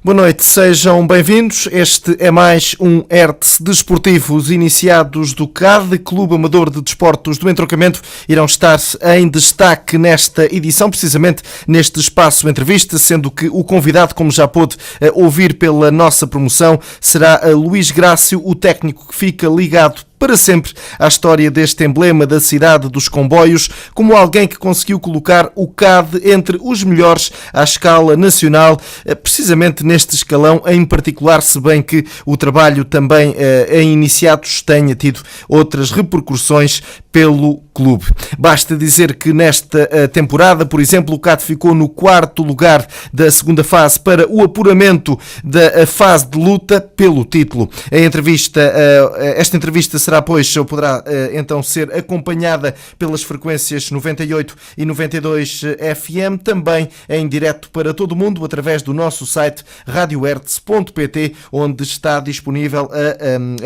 Boa noite, sejam bem-vindos. Este é mais um Hertz Desportivo. Os iniciados do CAD, Clube Amador de Desportos do Entroncamento, irão estar em destaque nesta edição, precisamente neste espaço entrevista, sendo que o convidado, como já pôde ouvir pela nossa promoção, será Luís Grácio, o técnico que fica ligado para sempre à história deste emblema da cidade dos comboios, como alguém que conseguiu colocar o CAD entre os melhores à escala nacional, precisamente neste escalão em particular, se bem que o trabalho também em iniciados tenha tido outras repercussões pelo clube. Basta dizer que nesta temporada, por exemplo, o CAD ficou no 4º lugar da segunda fase para o apuramento da fase de luta pelo título. Esta entrevista será, pois, ou poderá então ser acompanhada pelas frequências 98 e 92 FM, também em direto para todo o mundo, através do nosso site radiohertz.pt, onde está disponível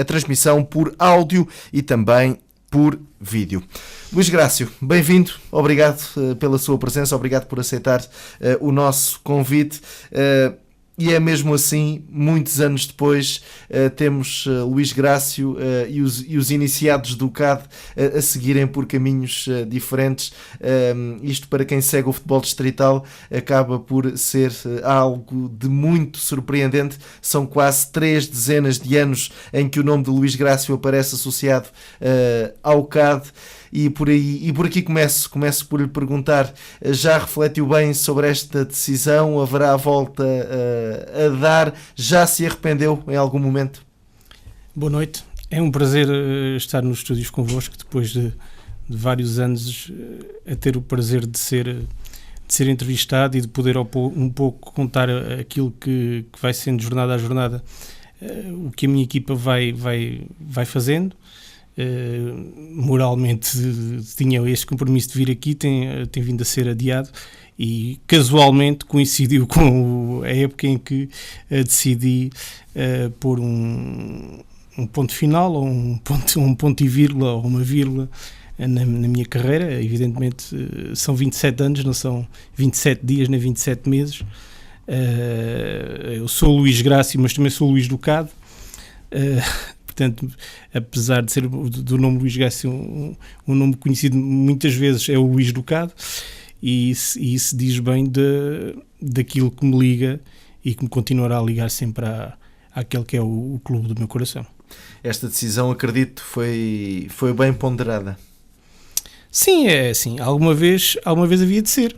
a transmissão por áudio e também por vídeo. Luís Grácio, bem-vindo, obrigado pela sua presença, obrigado por aceitar o nosso convite. E é mesmo assim, muitos anos depois, temos Luís Grácio e os iniciados do CAD a seguirem por caminhos diferentes. Isto, para quem segue o futebol distrital, acaba por ser algo de muito surpreendente. São quase 3 dezenas de anos em que o nome de Luís Grácio aparece associado ao CAD. E por aqui começo por lhe perguntar, já refletiu bem sobre esta decisão? Haverá a volta a dar? Já se arrependeu em algum momento? Boa noite, é um prazer estar nos estúdios convosco, depois de vários anos a ter o prazer de ser entrevistado e de poder um pouco contar aquilo que vai sendo jornada a jornada, o que a minha equipa vai fazendo. Moralmente tinha este compromisso de vir aqui, tem vindo a ser adiado e casualmente coincidiu com a época em que decidi pôr um ponto final, ou um ponto e vírgula, ou uma vírgula na minha carreira. Evidentemente são 27 anos, não são 27 dias nem 27 meses. Eu sou o Luís Grácio, mas também sou o Luís do CAD. Portanto, apesar de ser do nome Luís Grácio um nome conhecido muitas vezes, é o Luís do CAD, e isso diz bem daquilo que me liga e que me continuará a ligar sempre àquele que é o clube do meu coração. Esta decisão, acredito, foi bem ponderada. Sim, é assim, alguma vez havia de ser.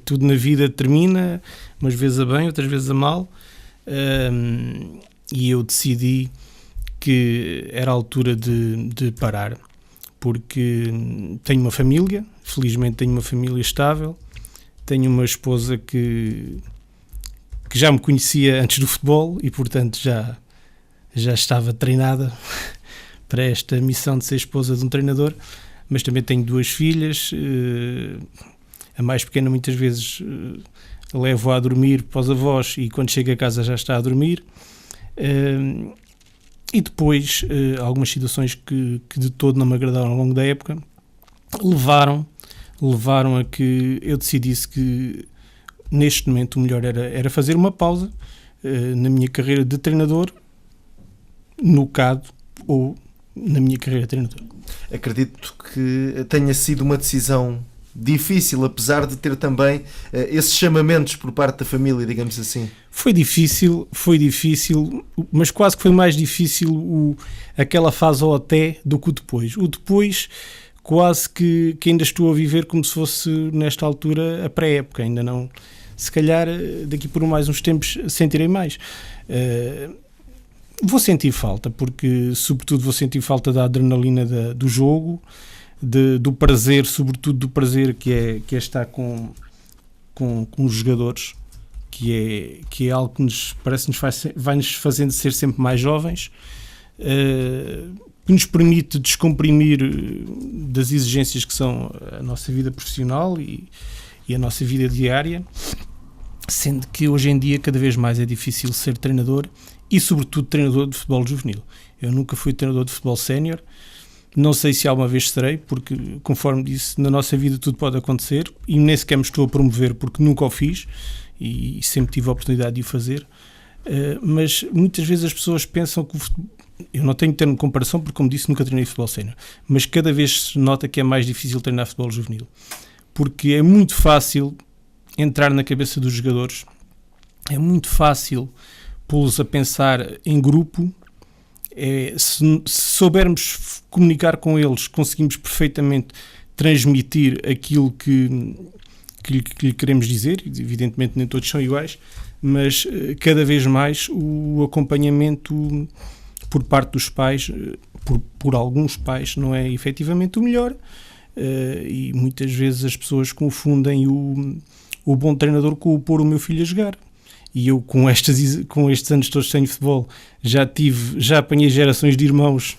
Tudo na vida termina, umas vezes a bem, outras vezes a mal, e eu decidi que era a altura de parar, porque tenho uma família, felizmente tenho uma família estável, tenho uma esposa que já me conhecia antes do futebol e, portanto, já estava treinada para esta missão de ser esposa de um treinador, mas também tenho 2 filhas, a mais pequena muitas vezes levo-a a dormir para os avós e quando chega a casa já está a dormir. E depois, algumas situações que de todo não me agradaram ao longo da época levaram a que eu decidisse que neste momento o melhor era fazer uma pausa na minha carreira de treinador, no CAD ou na minha carreira de treinador. Acredito que tenha sido uma decisão difícil, apesar de ter também esses chamamentos por parte da família, digamos assim. Foi difícil, mas quase que foi mais difícil aquela fase ao até do que o depois. O depois quase que ainda estou a viver como se fosse nesta altura a pré-época, ainda não, se calhar daqui por mais uns tempos sentirei mais. Vou sentir falta, porque sobretudo vou sentir falta da adrenalina do jogo, do prazer, sobretudo do prazer que é estar com os jogadores, que é algo que vai-nos fazendo ser sempre mais jovens, que nos permite descomprimir das exigências que são a nossa vida profissional e a nossa vida diária, sendo que hoje em dia cada vez mais é difícil ser treinador e sobretudo treinador de futebol juvenil. Eu nunca fui treinador de futebol sénior, não sei se alguma vez serei, porque, conforme disse, na nossa vida tudo pode acontecer e nem sequer me estou a promover porque nunca o fiz e sempre tive a oportunidade de o fazer, Mas muitas vezes as pessoas pensam que eu não tenho termo de comparação porque, como disse, nunca treinei futebol sénior, mas cada vez se nota que é mais difícil treinar futebol juvenil, porque é muito fácil entrar na cabeça dos jogadores, é muito fácil pô-los a pensar em grupo. Se soubermos comunicar com eles, conseguimos perfeitamente transmitir aquilo que lhe queremos dizer. Evidentemente nem todos são iguais, mas cada vez mais o acompanhamento por parte dos pais, por alguns pais, não é efetivamente o melhor, e muitas vezes as pessoas confundem o bom treinador com o pôr o meu filho a jogar. E eu, com estes anos todos sem futebol, já apanhei gerações de irmãos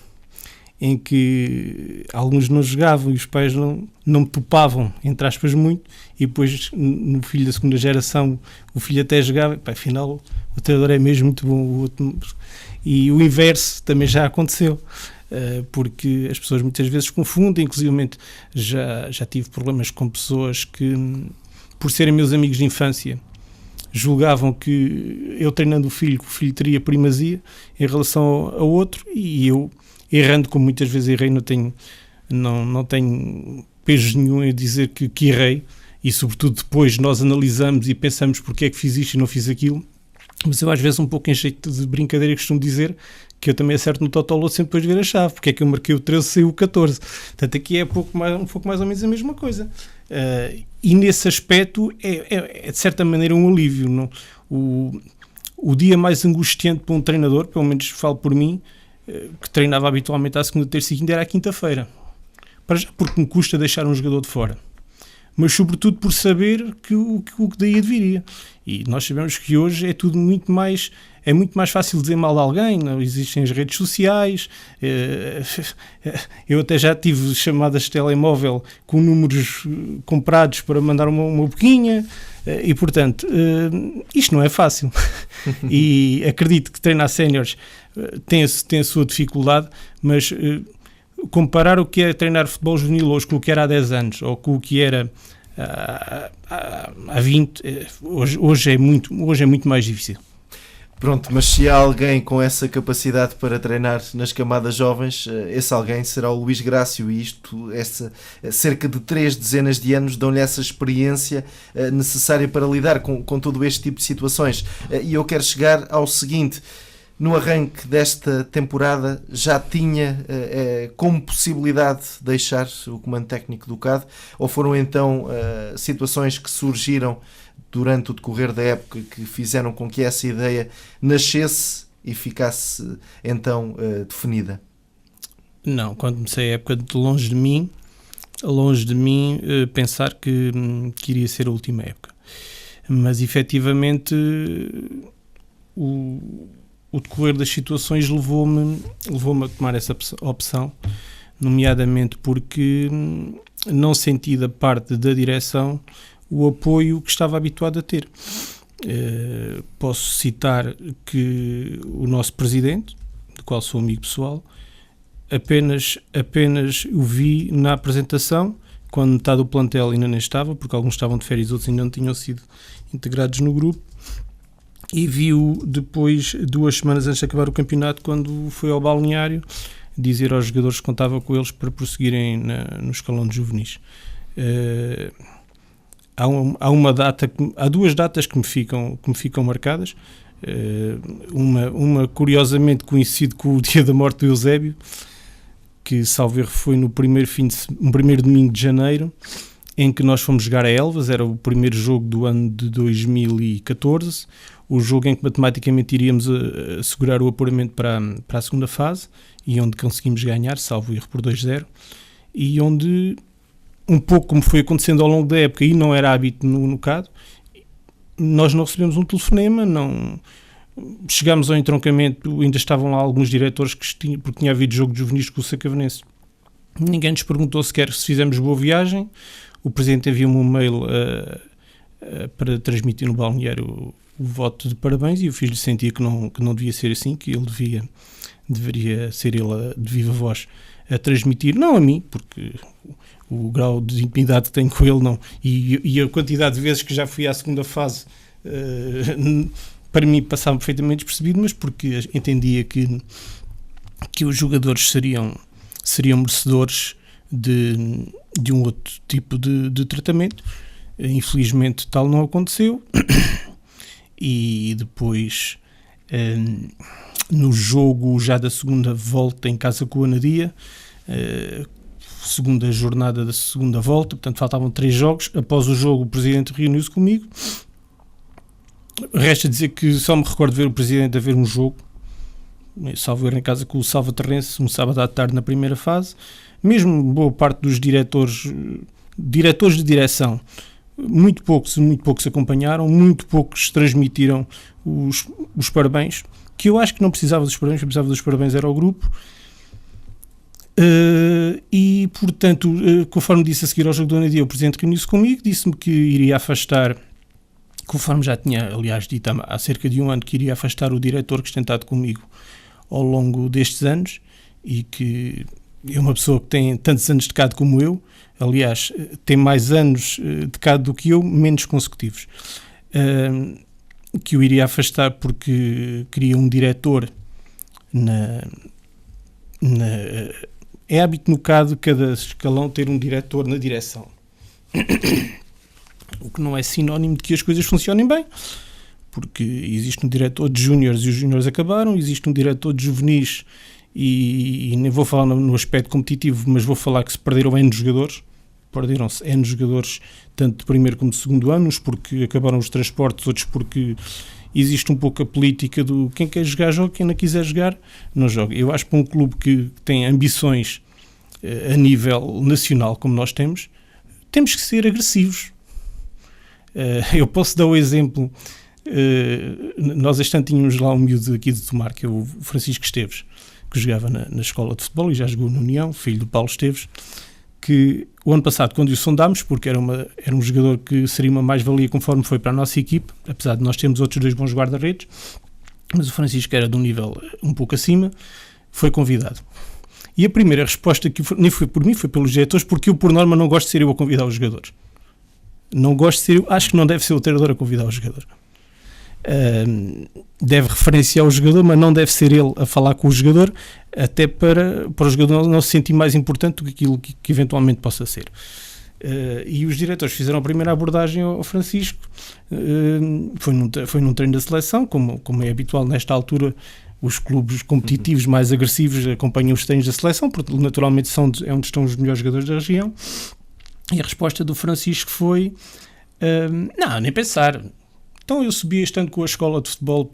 em que alguns não jogavam e os pais não me topavam, entre aspas, muito, e depois no filho da segunda geração o filho até jogava, afinal o treinador é mesmo muito bom, o outro. E o inverso também já aconteceu, porque as pessoas muitas vezes confundem. Inclusivamente já tive problemas com pessoas que, por serem meus amigos de infância, julgavam que eu treinando o filho teria primazia em relação ao outro, e eu, errando como muitas vezes errei, não tenho peso nenhum em dizer que errei, e sobretudo depois nós analisamos e pensamos porque é que fiz isto e não fiz aquilo. Mas eu às vezes um pouco em jeito de brincadeira costumo dizer que eu também acerto no totolo sempre depois de ver a chave, porque é que eu marquei o 13 e saiu o 14. Portanto, aqui é um pouco mais ou menos a mesma coisa. E nesse aspecto é de certa maneira um alívio. Não? O dia mais angustiante para um treinador, pelo menos falo por mim, que treinava habitualmente à segunda, terça e quinta, era à quinta-feira. Para já, porque me custa deixar um jogador de fora, mas sobretudo por saber o que daí viria. E nós sabemos que hoje é tudo muito mais fácil dizer mal de alguém, não existem as redes sociais. Eu até já tive chamadas de telemóvel com números comprados para mandar uma boquinha, e portanto isto não é fácil. E acredito que treinar séniores tem a sua dificuldade, mas comparar o que é treinar futebol juvenil hoje com o que era há 10 anos ou com o que era há 20, hoje é muito mais difícil. Pronto, mas se há alguém com essa capacidade para treinar nas camadas jovens, esse alguém será o Luís Grácio, e cerca de 3 dezenas de anos dão-lhe essa experiência necessária para lidar com todo este tipo de situações. E eu quero chegar ao seguinte: no arranque desta temporada já tinha como possibilidade de deixar o comando técnico do CAD, ou foram então situações que surgiram durante o decorrer da época que fizeram com que essa ideia nascesse e ficasse então definida? Não, quando comecei a época, longe de mim pensar que iria ser a última época, mas efetivamente o decorrer das situações levou-me a tomar essa opção, nomeadamente porque não senti da parte da direção o apoio que estava habituado a ter. Posso citar que o nosso presidente, do qual sou amigo pessoal, apenas o vi na apresentação, quando metade do plantel ainda nem estava, porque alguns estavam de férias, outros ainda não tinham sido integrados no grupo, e vi-o depois, 2 semanas antes de acabar o campeonato, quando foi ao balneário dizer aos jogadores que contava com eles para prosseguirem no escalão de juvenis. Há 2 datas que me ficam marcadas. Uma curiosamente coincide com o dia da morte do Eusébio, que, salvo erro, foi no primeiro domingo de janeiro, em que nós fomos jogar a Elvas. Era o primeiro jogo do ano de 2014, o jogo em que matematicamente iríamos assegurar o apuramento para a segunda fase, e onde conseguimos ganhar, salvo erro, por 2-0, e onde, um pouco como foi acontecendo ao longo da época e não era hábito no CAD, nós não recebemos um telefonema, não chegámos ao entroncamento, ainda estavam lá alguns diretores porque tinha havido jogo de juvenis com o Sacavenense. Ninguém nos perguntou sequer se fizemos boa viagem. O presidente enviou-me um mail para transmitir no balneário o voto de parabéns, e o filho sentia que não devia ser assim, que ele deveria ser ele de viva voz a transmitir, não a mim, porque o grau de intimidade que tenho com ele não, e a quantidade de vezes que já fui à segunda fase para mim passava perfeitamente despercebido, mas porque entendia que os jogadores seriam merecedores de um outro tipo de tratamento. Infelizmente tal não aconteceu, e depois no jogo já da segunda volta em casa com o Anadia, segunda jornada da segunda volta, portanto faltavam 3 jogos, após o jogo o Presidente reuniu-se comigo. Resta dizer que só me recordo de ver o Presidente a ver um jogo, salvo em casa com o Salva Terrense, um sábado à tarde na primeira fase. Mesmo boa parte dos diretores de direção, muito poucos acompanharam, muito poucos transmitiram os parabéns, que eu acho que não precisava dos parabéns, quem precisava dos parabéns era o grupo. E portanto, conforme disse a seguir ao jogo do Anadia, o Presidente reuniu-se comigo, disse-me que iria afastar, conforme já tinha aliás dito há cerca de um ano, que iria afastar o diretor que tem estado comigo ao longo destes anos, e que é uma pessoa que tem tantos anos de CAD como eu, aliás, tem mais anos de CAD do que eu, menos consecutivos, que o iria afastar porque queria um diretor é hábito no CAD de cada escalão ter um diretor na direção, o que não é sinónimo de que as coisas funcionem bem, porque existe um diretor de júniores e os júniores acabaram, existe um diretor de juvenis e nem vou falar no aspecto competitivo, mas vou falar que se perderam N jogadores, perderam-se N jogadores, tanto de primeiro como de segundo ano, uns porque acabaram os transportes, outros porque existe um pouco a política do quem quer jogar, joga, quem não quiser jogar, não joga. Eu acho que para um clube que tem ambições a nível nacional, como nós temos que ser agressivos. Eu posso dar o exemplo, nós este ano tínhamos lá um miúdo aqui de Tomar, que é o Francisco Esteves, que jogava na escola de futebol e já jogou na União, filho do Paulo Esteves, que o ano passado, quando o sondámos, porque era um jogador que seria uma mais-valia conforme foi para a nossa equipe, apesar de nós termos outros 2 bons guarda-redes, mas o Francisco era de um nível um pouco acima, foi convidado. E a primeira resposta, que nem foi por mim, foi pelos diretores, porque eu, por norma, não gosto de ser eu a convidar os jogadores. Não gosto de ser eu, acho que não deve ser o treinador a convidar o jogador. Deve referenciar o jogador, mas não deve ser ele a falar com o jogador, até para o jogador não se sentir mais importante do que aquilo que eventualmente possa ser. E os diretores fizeram a primeira abordagem ao Francisco, foi num treino da seleção, como é habitual nesta altura. Os clubes competitivos mais agressivos acompanham os treinos da seleção, porque naturalmente é onde estão os melhores jogadores da região. E a resposta do Francisco foi: não, nem pensar. Então eu subi este ano com a escola de futebol,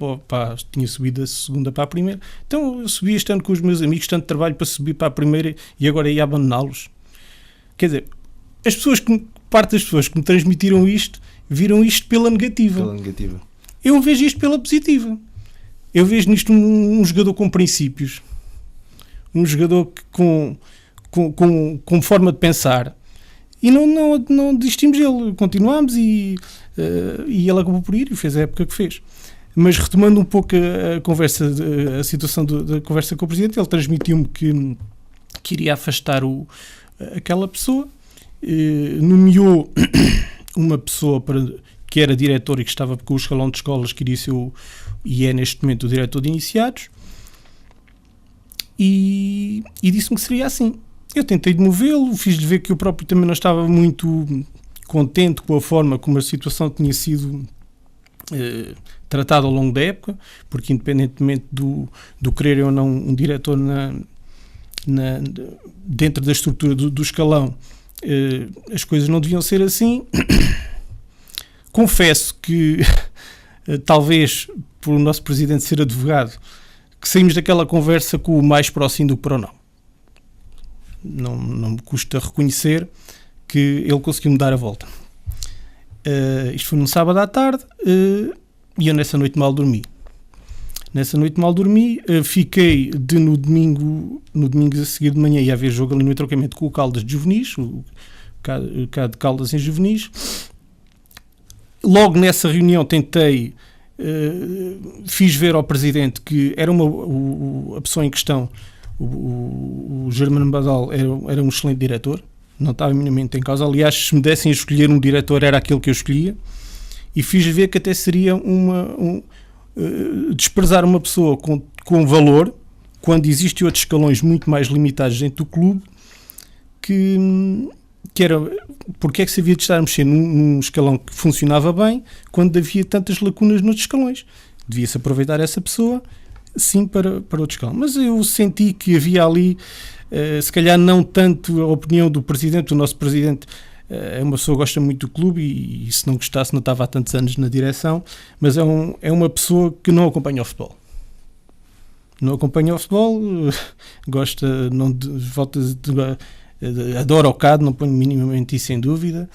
tinha subido da segunda para a primeira, então eu subi este ano com os meus amigos, tanto trabalho para subir para a primeira e agora ia abandoná-los. Quer dizer, parte das pessoas que me transmitiram isto, viram isto pela negativa. Eu vejo isto pela positiva. Eu vejo nisto um jogador com princípios, um jogador com forma de pensar, e não desistimos dele, continuámos e ele acabou por ir e fez a época que fez. Mas retomando um pouco a conversa, a situação da conversa com o Presidente, ele transmitiu-me que iria afastar aquela pessoa, nomeou uma pessoa que era diretor e que estava com o escalão de escolas, que iria ser e é neste momento o diretor de iniciados, e disse-me que seria assim. Eu tentei demovê-lo, fiz-lhe ver que eu próprio também não estava muito contente com a forma como a situação tinha sido tratada ao longo da época, porque independentemente do querer ou não um diretor dentro da estrutura do escalão, as coisas não deviam ser assim. Confesso que talvez por o nosso Presidente ser advogado, que saímos daquela conversa com o mais próximo do para ou não. Não me custa reconhecer que ele conseguiu me dar a volta. Isto foi num sábado à tarde, e eu nessa noite mal dormi. Fiquei no domingo a seguir de manhã, ia haver jogo ali no entroncamento com o Caldas de juvenis, o de Caldas em juvenis. Logo nessa reunião tentei, fiz ver ao Presidente que era a pessoa em questão, o Germano Badal, era um excelente diretor, não estava minimamente em causa. Aliás, se me dessem a escolher um diretor, era aquele que eu escolhia, e fiz ver que até seria desprezar uma pessoa com valor, quando existem outros escalões muito mais limitados dentro do clube, que era, porque é que se havia de estar a mexer num escalão que funcionava bem, quando havia tantas lacunas noutros escalões? Devia-se aproveitar essa pessoa, sim, para outro escalão. Mas eu senti que havia ali, se calhar não tanto a opinião do presidente, o nosso presidente é uma pessoa que gosta muito do clube e se não gostasse não estava há tantos anos na direção, mas é uma pessoa que não acompanha o futebol. Não acompanha o futebol, gosta, adora o CAD, não ponho minimamente isso em dúvida,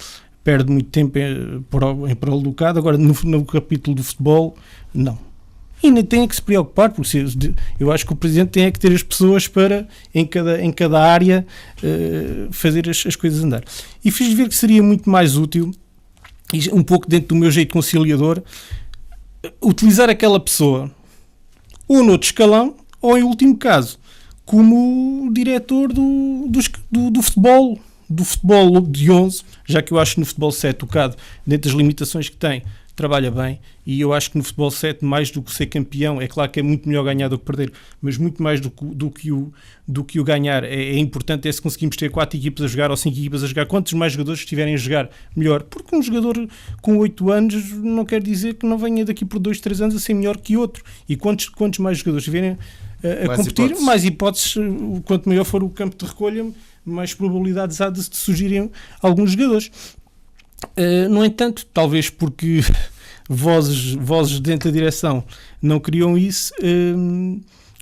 perde muito tempo em prol do CAD. Agora no capítulo do futebol, não. E nem tem que se preocupar, porque eu acho que o presidente tem que ter as pessoas para, em cada área, fazer as coisas andar. E fiz ver que seria muito mais útil, e um pouco dentro do meu jeito conciliador, utilizar aquela pessoa ou no outro escalão, ou em último caso, como diretor do futebol de 11, já que eu acho que no futebol 7 o CAD, dentro das limitações que tem, trabalha bem, e eu acho que no futebol 7, mais do que ser campeão, é claro que é muito melhor ganhar do que perder, mas muito mais do que o ganhar é importante, se conseguimos ter 4 equipas a jogar ou 5 equipas a jogar, quantos mais jogadores estiverem a jogar, melhor, porque um jogador com 8 anos não quer dizer que não venha daqui por 2, 3 anos a ser melhor que outro, e quantos mais jogadores estiverem a competir, mais hipóteses, quanto maior for o campo de recolha, mais probabilidades há de surgirem alguns jogadores. No entanto, talvez porque vozes dentro da direção não queriam isso,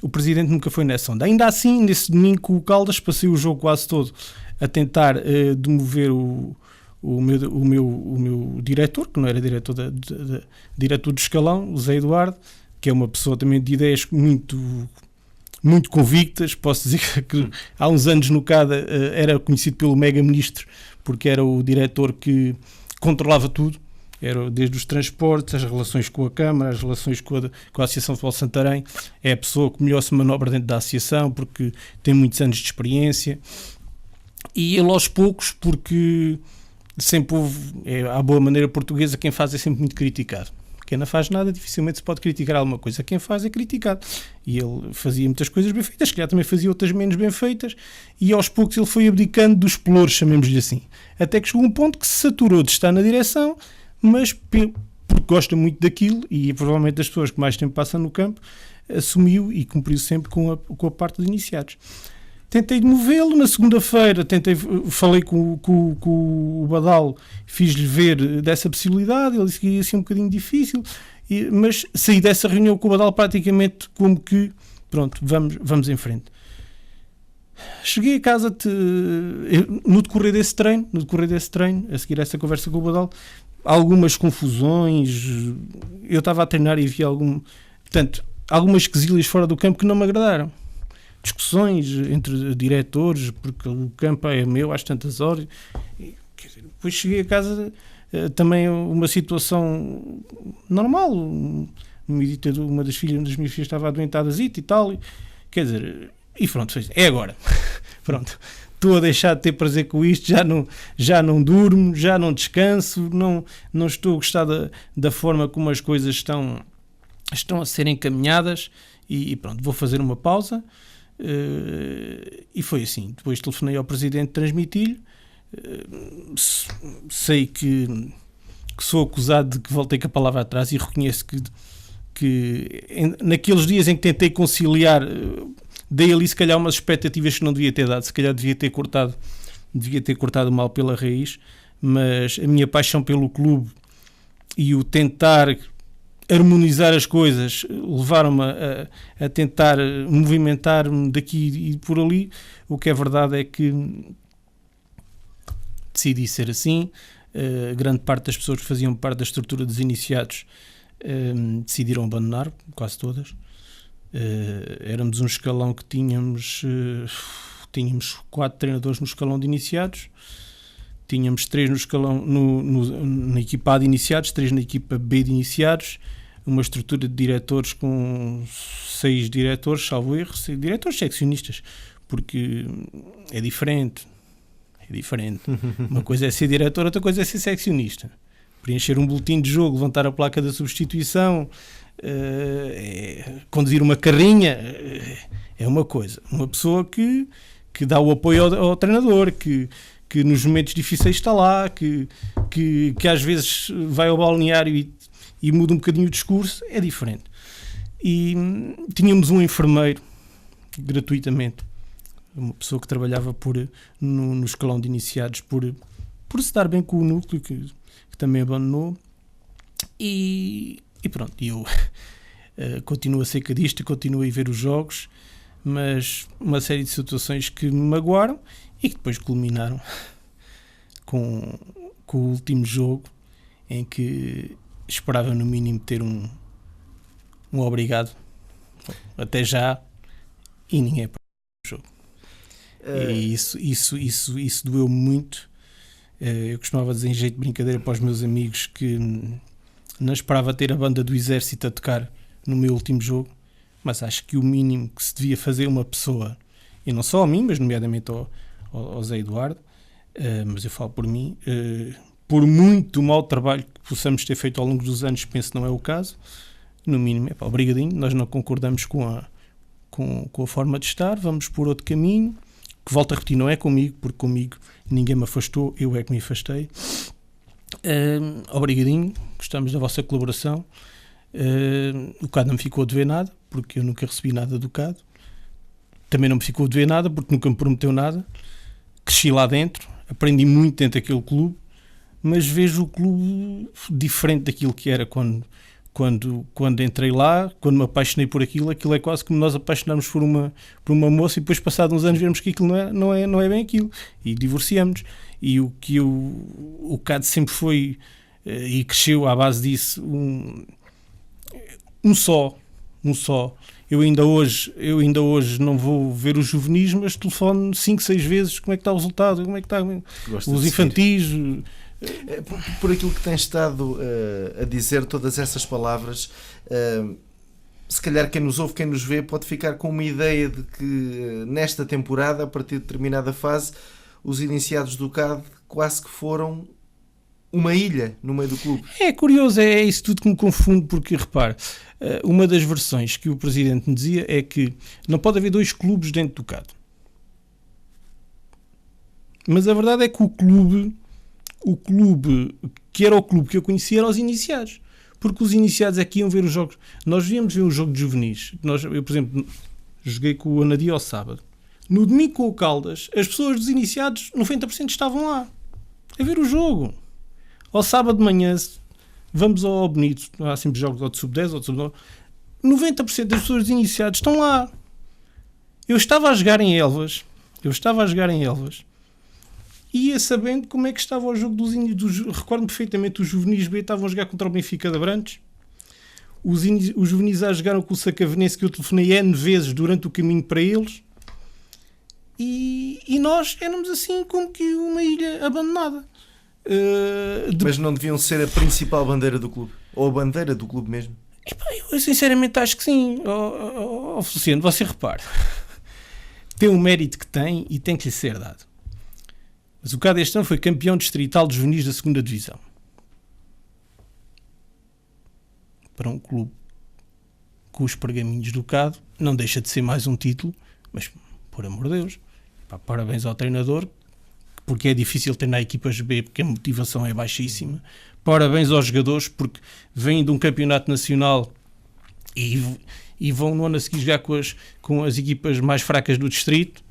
o presidente nunca foi nessa onda. Ainda assim, nesse domingo com o Caldas, passei o jogo quase todo a tentar demover o meu diretor, que não era diretor diretor do escalão, o Zé Eduardo, que é uma pessoa também de ideias muito convictas. Posso dizer que há uns anos no CADA era conhecido pelo mega ministro, porque era o diretor que controlava tudo, era desde os transportes, as relações com a Câmara, as relações com a Associação de Futebol de Santarém. É a pessoa que melhor se manobra dentro da associação, porque tem muitos anos de experiência, e ele aos poucos, porque sempre houve, à boa maneira portuguesa, quem faz é sempre muito criticado. Quem não faz nada, dificilmente se pode criticar alguma coisa. Quem faz é criticado. E ele fazia muitas coisas bem feitas, que já também fazia outras menos bem feitas, e aos poucos ele foi abdicando dos pelouros, chamemos-lhe assim. Até que chegou um ponto que se saturou de estar na direção, mas porque gosta muito daquilo, e provavelmente das pessoas que mais tempo passam no campo, assumiu e cumpriu sempre com a parte de iniciados. Tentei movê-lo na segunda-feira, falei com o Badal, fiz-lhe ver dessa possibilidade, ele disse que ia ser um bocadinho difícil, mas saí dessa reunião com o Badal praticamente como que, pronto, vamos em frente. Cheguei a casa no decorrer desse treino, a seguir essa conversa com o Badal, algumas confusões, eu estava a treinar e havia algumas quesilhas fora do campo que não me agradaram. Discussões entre diretores, porque o campo é meu às tantas horas. Depois cheguei a casa, também uma situação normal. Uma das minhas filhas estava adoentada e tal. Quer dizer, e pronto, é agora. Pronto, estou a deixar de ter prazer com isto, já não durmo, já não descanso, não estou a gostar da forma como as coisas estão a ser encaminhadas, e pronto, vou fazer uma pausa. E foi assim. Depois telefonei ao presidente, transmiti-lhe, sei que sou acusado de que voltei com a palavra atrás, e reconheço que naqueles dias em que tentei conciliar, dei ali se calhar umas expectativas que não devia ter dado, se calhar devia ter cortado mal pela raiz, mas a minha paixão pelo clube e o tentar harmonizar as coisas levaram-me a tentar movimentar-me daqui e por ali. O que é verdade é que decidi ser assim. Grande parte das pessoas que faziam parte da estrutura dos iniciados decidiram abandonar, quase todas. Éramos um escalão que tínhamos 4 treinadores no escalão de iniciados, tínhamos 3 no escalão na equipa A de iniciados, 3 na equipa B de iniciados, uma estrutura de diretores com 6 diretores, salvo erro, 6 diretores seccionistas, porque é diferente. Uma coisa é ser diretor, outra coisa é ser seccionista. preencher um boletim de jogo, levantar a placa da substituição, conduzir uma carrinha, é uma coisa. Uma pessoa que dá o apoio ao treinador, que nos momentos difíceis está lá, que às vezes vai ao balneário e muda um bocadinho o discurso, é diferente. E tínhamos um enfermeiro, gratuitamente, uma pessoa que trabalhava no escalão de iniciados por se dar bem com o núcleo, que também abandonou, e pronto, eu continuo a ser cadista, continuo a ir ver os jogos, mas uma série de situações que me magoaram e que depois culminaram com o último jogo, em que esperava no mínimo ter um obrigado, até já, e ninguém para o jogo. E isso doeu muito. Eu costumava dizer em jeito de brincadeira para os meus amigos que não esperava ter a banda do Exército a tocar no meu último jogo, mas acho que o mínimo que se devia fazer uma pessoa, e não só a mim, mas nomeadamente ao Zé Eduardo, mas eu falo por mim, por muito mau trabalho que possamos ter feito ao longo dos anos, penso que não é o caso, no mínimo, obrigadinho, nós não concordamos com a forma de estar, vamos por outro caminho, que volto a repetir, não é comigo, porque comigo ninguém me afastou, eu é que me afastei. Obrigadinho, gostamos da vossa colaboração. O CAD não me ficou a dever nada, porque eu nunca recebi nada do CAD. Também não me ficou a dever nada, porque nunca me prometeu nada. Cresci lá dentro, aprendi muito dentro daquele clube, mas vejo o clube diferente daquilo que era quando entrei lá, quando me apaixonei por aquilo é quase como nós apaixonarmos por uma moça e depois, passados uns anos, vermos que aquilo não é bem aquilo. E divorciamos. E o que o CAD sempre foi, e cresceu à base disso, um só. Eu ainda hoje não vou ver os juvenis, mas telefono 5, 6 vezes como é que está o resultado, como é que está os infantis. Por aquilo que tens estado a dizer, todas essas palavras, se calhar quem nos ouve, quem nos vê, pode ficar com uma ideia de que nesta temporada, a partir de determinada fase, os iniciados do CAD quase que foram uma ilha no meio do clube. É curioso, é isso tudo que me confunde, porque repare, uma das versões que o presidente me dizia é que não pode haver 2 clubes dentro do CAD. Mas a verdade é que o clube que era o clube que eu conhecia eram os iniciados, porque os iniciados é que iam ver os jogos. Nós íamos ver um jogo de juvenis. Eu, por exemplo, joguei com o Anadia ao sábado. No domingo com o Caldas, as pessoas dos iniciados 90% estavam lá a ver o jogo. Ao sábado de manhã vamos ao Benito, há sempre jogos ou de sub-10 ou de sub-9, 90% das pessoas dos iniciados estão lá. Eu estava a jogar em Elvas e ia sabendo como é que estava o jogo dos recordo-me perfeitamente, os juvenis B estavam a jogar contra o Benfica de Abrantes, os juvenis A jogaram com o Sacavenense, que eu telefonei N vezes durante o caminho para eles, e nós éramos assim como que uma ilha abandonada. Mas não deviam ser a principal bandeira do clube? Ou a bandeira do clube mesmo? Eu sinceramente acho que sim. Feliciano, você repare, tem o mérito que tem e tem que lhe ser dado. Mas o CAD este ano foi campeão distrital de juvenis da 2ª Divisão. Para um clube com os pergaminhos do CAD, não deixa de ser mais um título, mas, por amor de Deus, parabéns ao treinador, porque é difícil treinar equipas B, porque a motivação é baixíssima. Parabéns aos jogadores, porque vêm de um campeonato nacional e vão no ano a seguir jogar com as equipas mais fracas do distrito,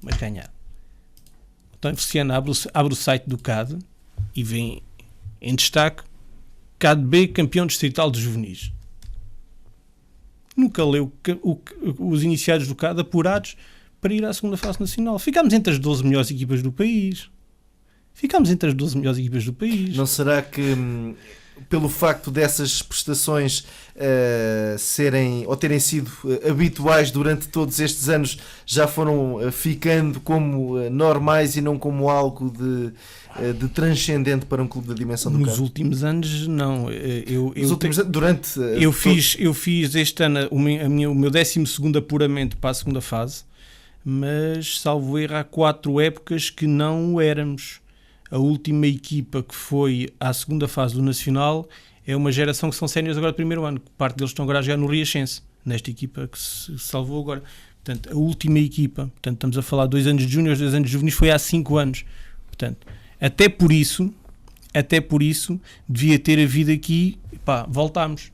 mas ganhar. Então, Feliciano, abre o site do CAD e vem em destaque CAD B, campeão distrital de juvenis. Nunca leu os iniciados do CAD apurados para ir à 2ª fase nacional. Ficámos entre as 12 melhores equipas do país. Não será que, pelo facto dessas prestações serem ou terem sido habituais durante todos estes anos, já foram ficando como normais e não como algo de transcendente para um clube da dimensão do CAD? Nos últimos anos, não. Eu fiz este ano o meu 12º apuramento para a 2ª fase, mas salvo erro há 4 épocas que não o éramos. a última equipa que foi à segunda fase do Nacional é uma geração que são séniores agora de primeiro ano, parte deles estão agora a jogar no Riachense, nesta equipa que se salvou agora. Portanto, a última equipa, portanto, estamos a falar 2 anos de júniores, 2 anos de juvenis, foi há 5 anos. Portanto, até por isso, devia ter havido aqui, pá, voltámos.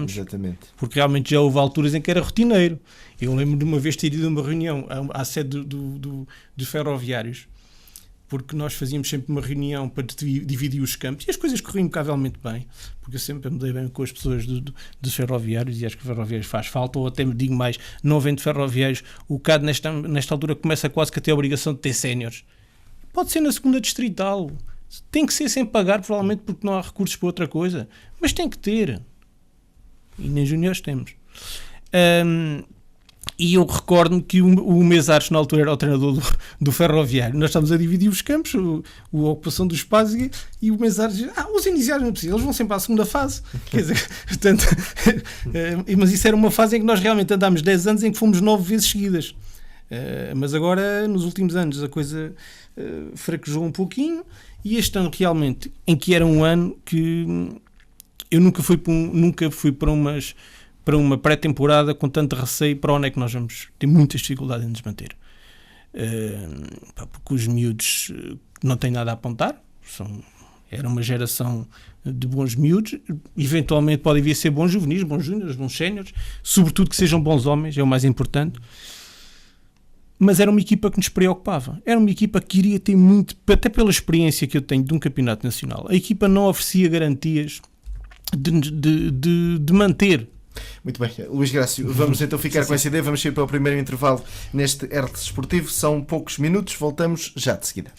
Exatamente. Porque realmente já houve alturas em que era rotineiro. Eu lembro de uma vez ter ido a uma reunião à sede dos ferroviários, porque nós fazíamos sempre uma reunião para dividir os campos e as coisas corriam impecavelmente bem, porque eu sempre me dei bem com as pessoas dos ferroviários e acho que os ferroviários faz falta, ou até me digo mais, não havendo ferroviários, o CAD nesta altura começa quase que a ter a obrigação de ter séniores. Pode ser na segunda distrital, tem que ser sem pagar, provavelmente porque não há recursos para outra coisa, mas tem que ter. E nem juniores temos. E eu recordo-me que o Mesares na altura era o treinador do Ferroviário. Nós estávamos a dividir os campos, a ocupação do espaço, e o Mesares diz, os iniciais não precisam, eles vão sempre à segunda fase. Quer dizer, portanto, mas isso era uma fase em que nós realmente andámos 10 anos em que fomos 9 vezes seguidas. Mas agora, nos últimos anos, a coisa fraquejou um pouquinho, e este ano realmente, em que era um ano que eu nunca fui para uma pré-temporada com tanto receio para onde é que nós vamos ter muitas dificuldades em nos manter. Porque os miúdos não têm nada a apontar, era uma geração de bons miúdos, eventualmente podem vir a ser bons juvenis, bons júniores, bons séniores, sobretudo que sejam bons homens, é o mais importante. Mas era uma equipa que nos preocupava. Era uma equipa que queria ter muito, até pela experiência que eu tenho de um campeonato nacional. A equipa não oferecia garantias de manter. Muito bem, Luís Grácio, vamos então ficar com essa ideia, vamos ir para o primeiro intervalo neste RT Desportivo, são poucos minutos, voltamos já de seguida.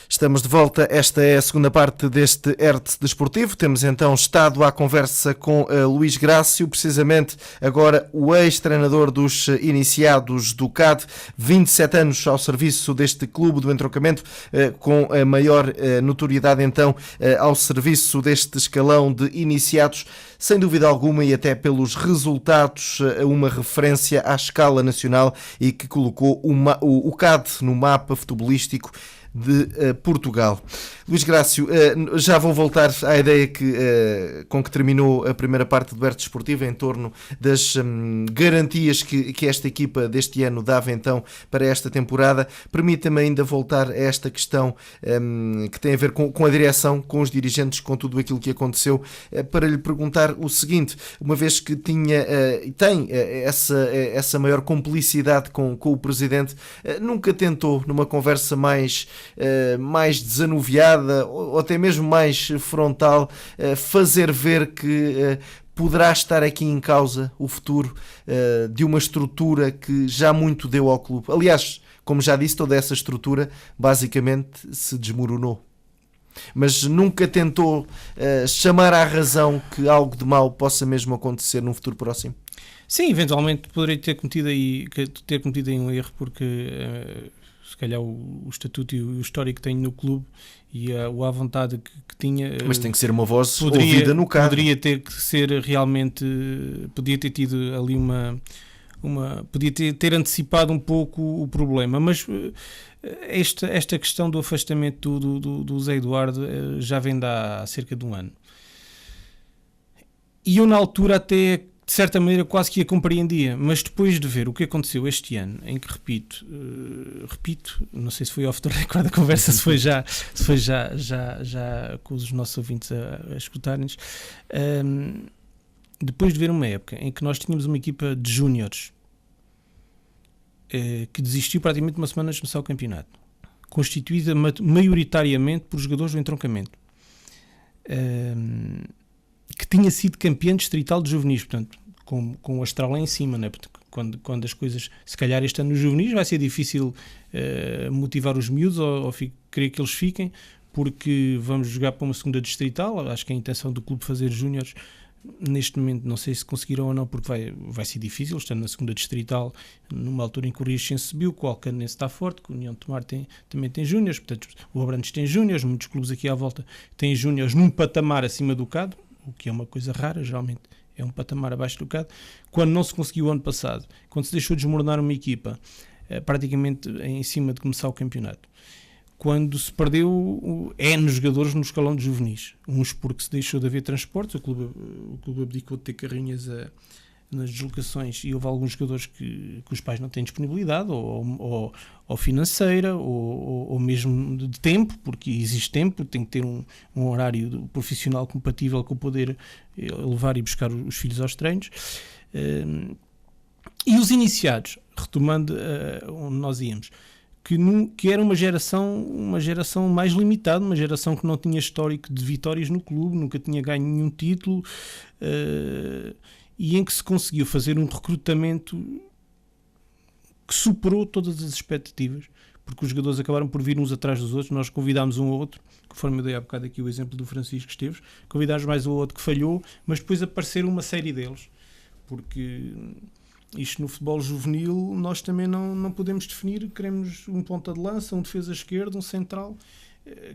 Estamos de volta, esta é a segunda parte deste RT Desportivo. Temos então estado à conversa com Luís Grácio, precisamente agora o ex-treinador dos iniciados do CAD, 27 anos ao serviço deste clube do entroncamento, com a maior notoriedade então ao serviço deste escalão de iniciados, sem dúvida alguma, e até pelos resultados, uma referência à escala nacional e que colocou o CAD no mapa futebolístico de Portugal. Luís Grácio, já vou voltar à ideia com que terminou a primeira parte do RT Desportivo, em torno das garantias que esta equipa deste ano dava então para esta temporada. Permita-me ainda voltar a esta questão que tem a ver com a direção, com os dirigentes, com tudo aquilo que aconteceu, para lhe perguntar o seguinte: uma vez que tem essa maior complicidade com o Presidente, nunca tentou, numa conversa mais desanuviada ou até mesmo mais frontal, fazer ver que poderá estar aqui em causa o futuro de uma estrutura que já muito deu ao clube? Aliás, como já disse, toda essa estrutura basicamente se desmoronou. Mas nunca tentou chamar à razão que algo de mau possa mesmo acontecer num futuro próximo? Sim, eventualmente poderei ter cometido aí um erro, porque se calhar o estatuto e o histórico que tenho no clube e a vontade que tinha... Mas tem que ser uma voz ouvida no carro. Poderia ter que ser realmente... Podia ter tido ali podia ter antecipado um pouco o problema, mas esta questão do afastamento do Zé Eduardo já vem há cerca de um ano. E eu na altura até, de certa maneira, quase que a compreendia, mas depois de ver o que aconteceu este ano, em que repito, não sei se foi off the record a conversa, se foi já com os nossos ouvintes a escutarem-nos, depois de ver uma época em que nós tínhamos uma equipa de júniores que desistiu praticamente uma semana de começar o campeonato, constituída maioritariamente por jogadores do entroncamento, que tinha sido campeão distrital de juvenis, portanto, com o astral lá em cima, né? Quando as coisas, se calhar este ano nos juvenis vai ser difícil motivar os miúdos ou querer que eles fiquem, porque vamos jogar para uma segunda distrital. Acho que a intenção do clube fazer júniores, neste momento, não sei se conseguirão ou não, porque vai ser difícil, estando na segunda distrital, numa altura em que o Riachense subiu, que o Alcanense está forte, que o União de Tomar também tem júniores, portanto o Abrantes tem júniores, muitos clubes aqui à volta têm júniores num patamar acima do CAD, o que é uma coisa rara. Geralmente é um patamar abaixo do CAD, quando não se conseguiu o ano passado, quando se deixou desmoronar uma equipa praticamente em cima de começar o campeonato, quando se perdeu N jogadores no escalão de juvenis, uns porque se deixou de haver transportes, o clube abdicou de ter carrinhas nas deslocações e houve alguns jogadores que os pais não têm disponibilidade ou financeira ou mesmo de tempo, porque existe tempo, tem que ter um horário profissional compatível com poder levar e buscar os filhos aos treinos. E os iniciados, retomando onde nós íamos, que era uma geração mais limitada, uma geração que não tinha histórico de vitórias no clube, nunca tinha ganho nenhum título, e em que se conseguiu fazer um recrutamento que superou todas as expectativas, porque os jogadores acabaram por vir uns atrás dos outros. Nós convidámos um ou outro, conforme eu dei há bocado aqui o exemplo do Francisco Esteves, convidámos mais um ou outro que falhou, mas depois apareceram uma série deles, porque isto no futebol juvenil nós também não podemos definir, queremos um ponta de lança, um defesa esquerdo, um central.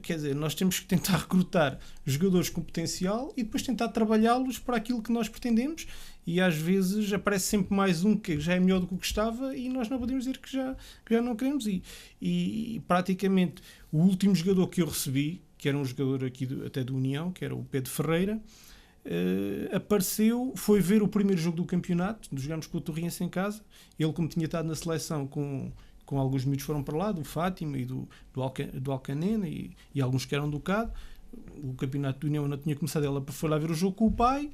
Quer dizer, nós temos que tentar recrutar jogadores com potencial e depois tentar trabalhá-los para aquilo que nós pretendemos, e às vezes aparece sempre mais um que já é melhor do que o que estava e nós não podemos dizer que já não queremos ir. E praticamente o último jogador que eu recebi, que era um jogador aqui até do União, que era o Pedro Ferreira, apareceu, foi ver o primeiro jogo do campeonato, jogámos com o Torriense em casa. Ele, como tinha estado na seleção com alguns miúdos, foram para lá, do Fátima e do Alcanena e alguns que eram do CAD. O campeonato do União não tinha começado, ela foi lá ver o jogo com o pai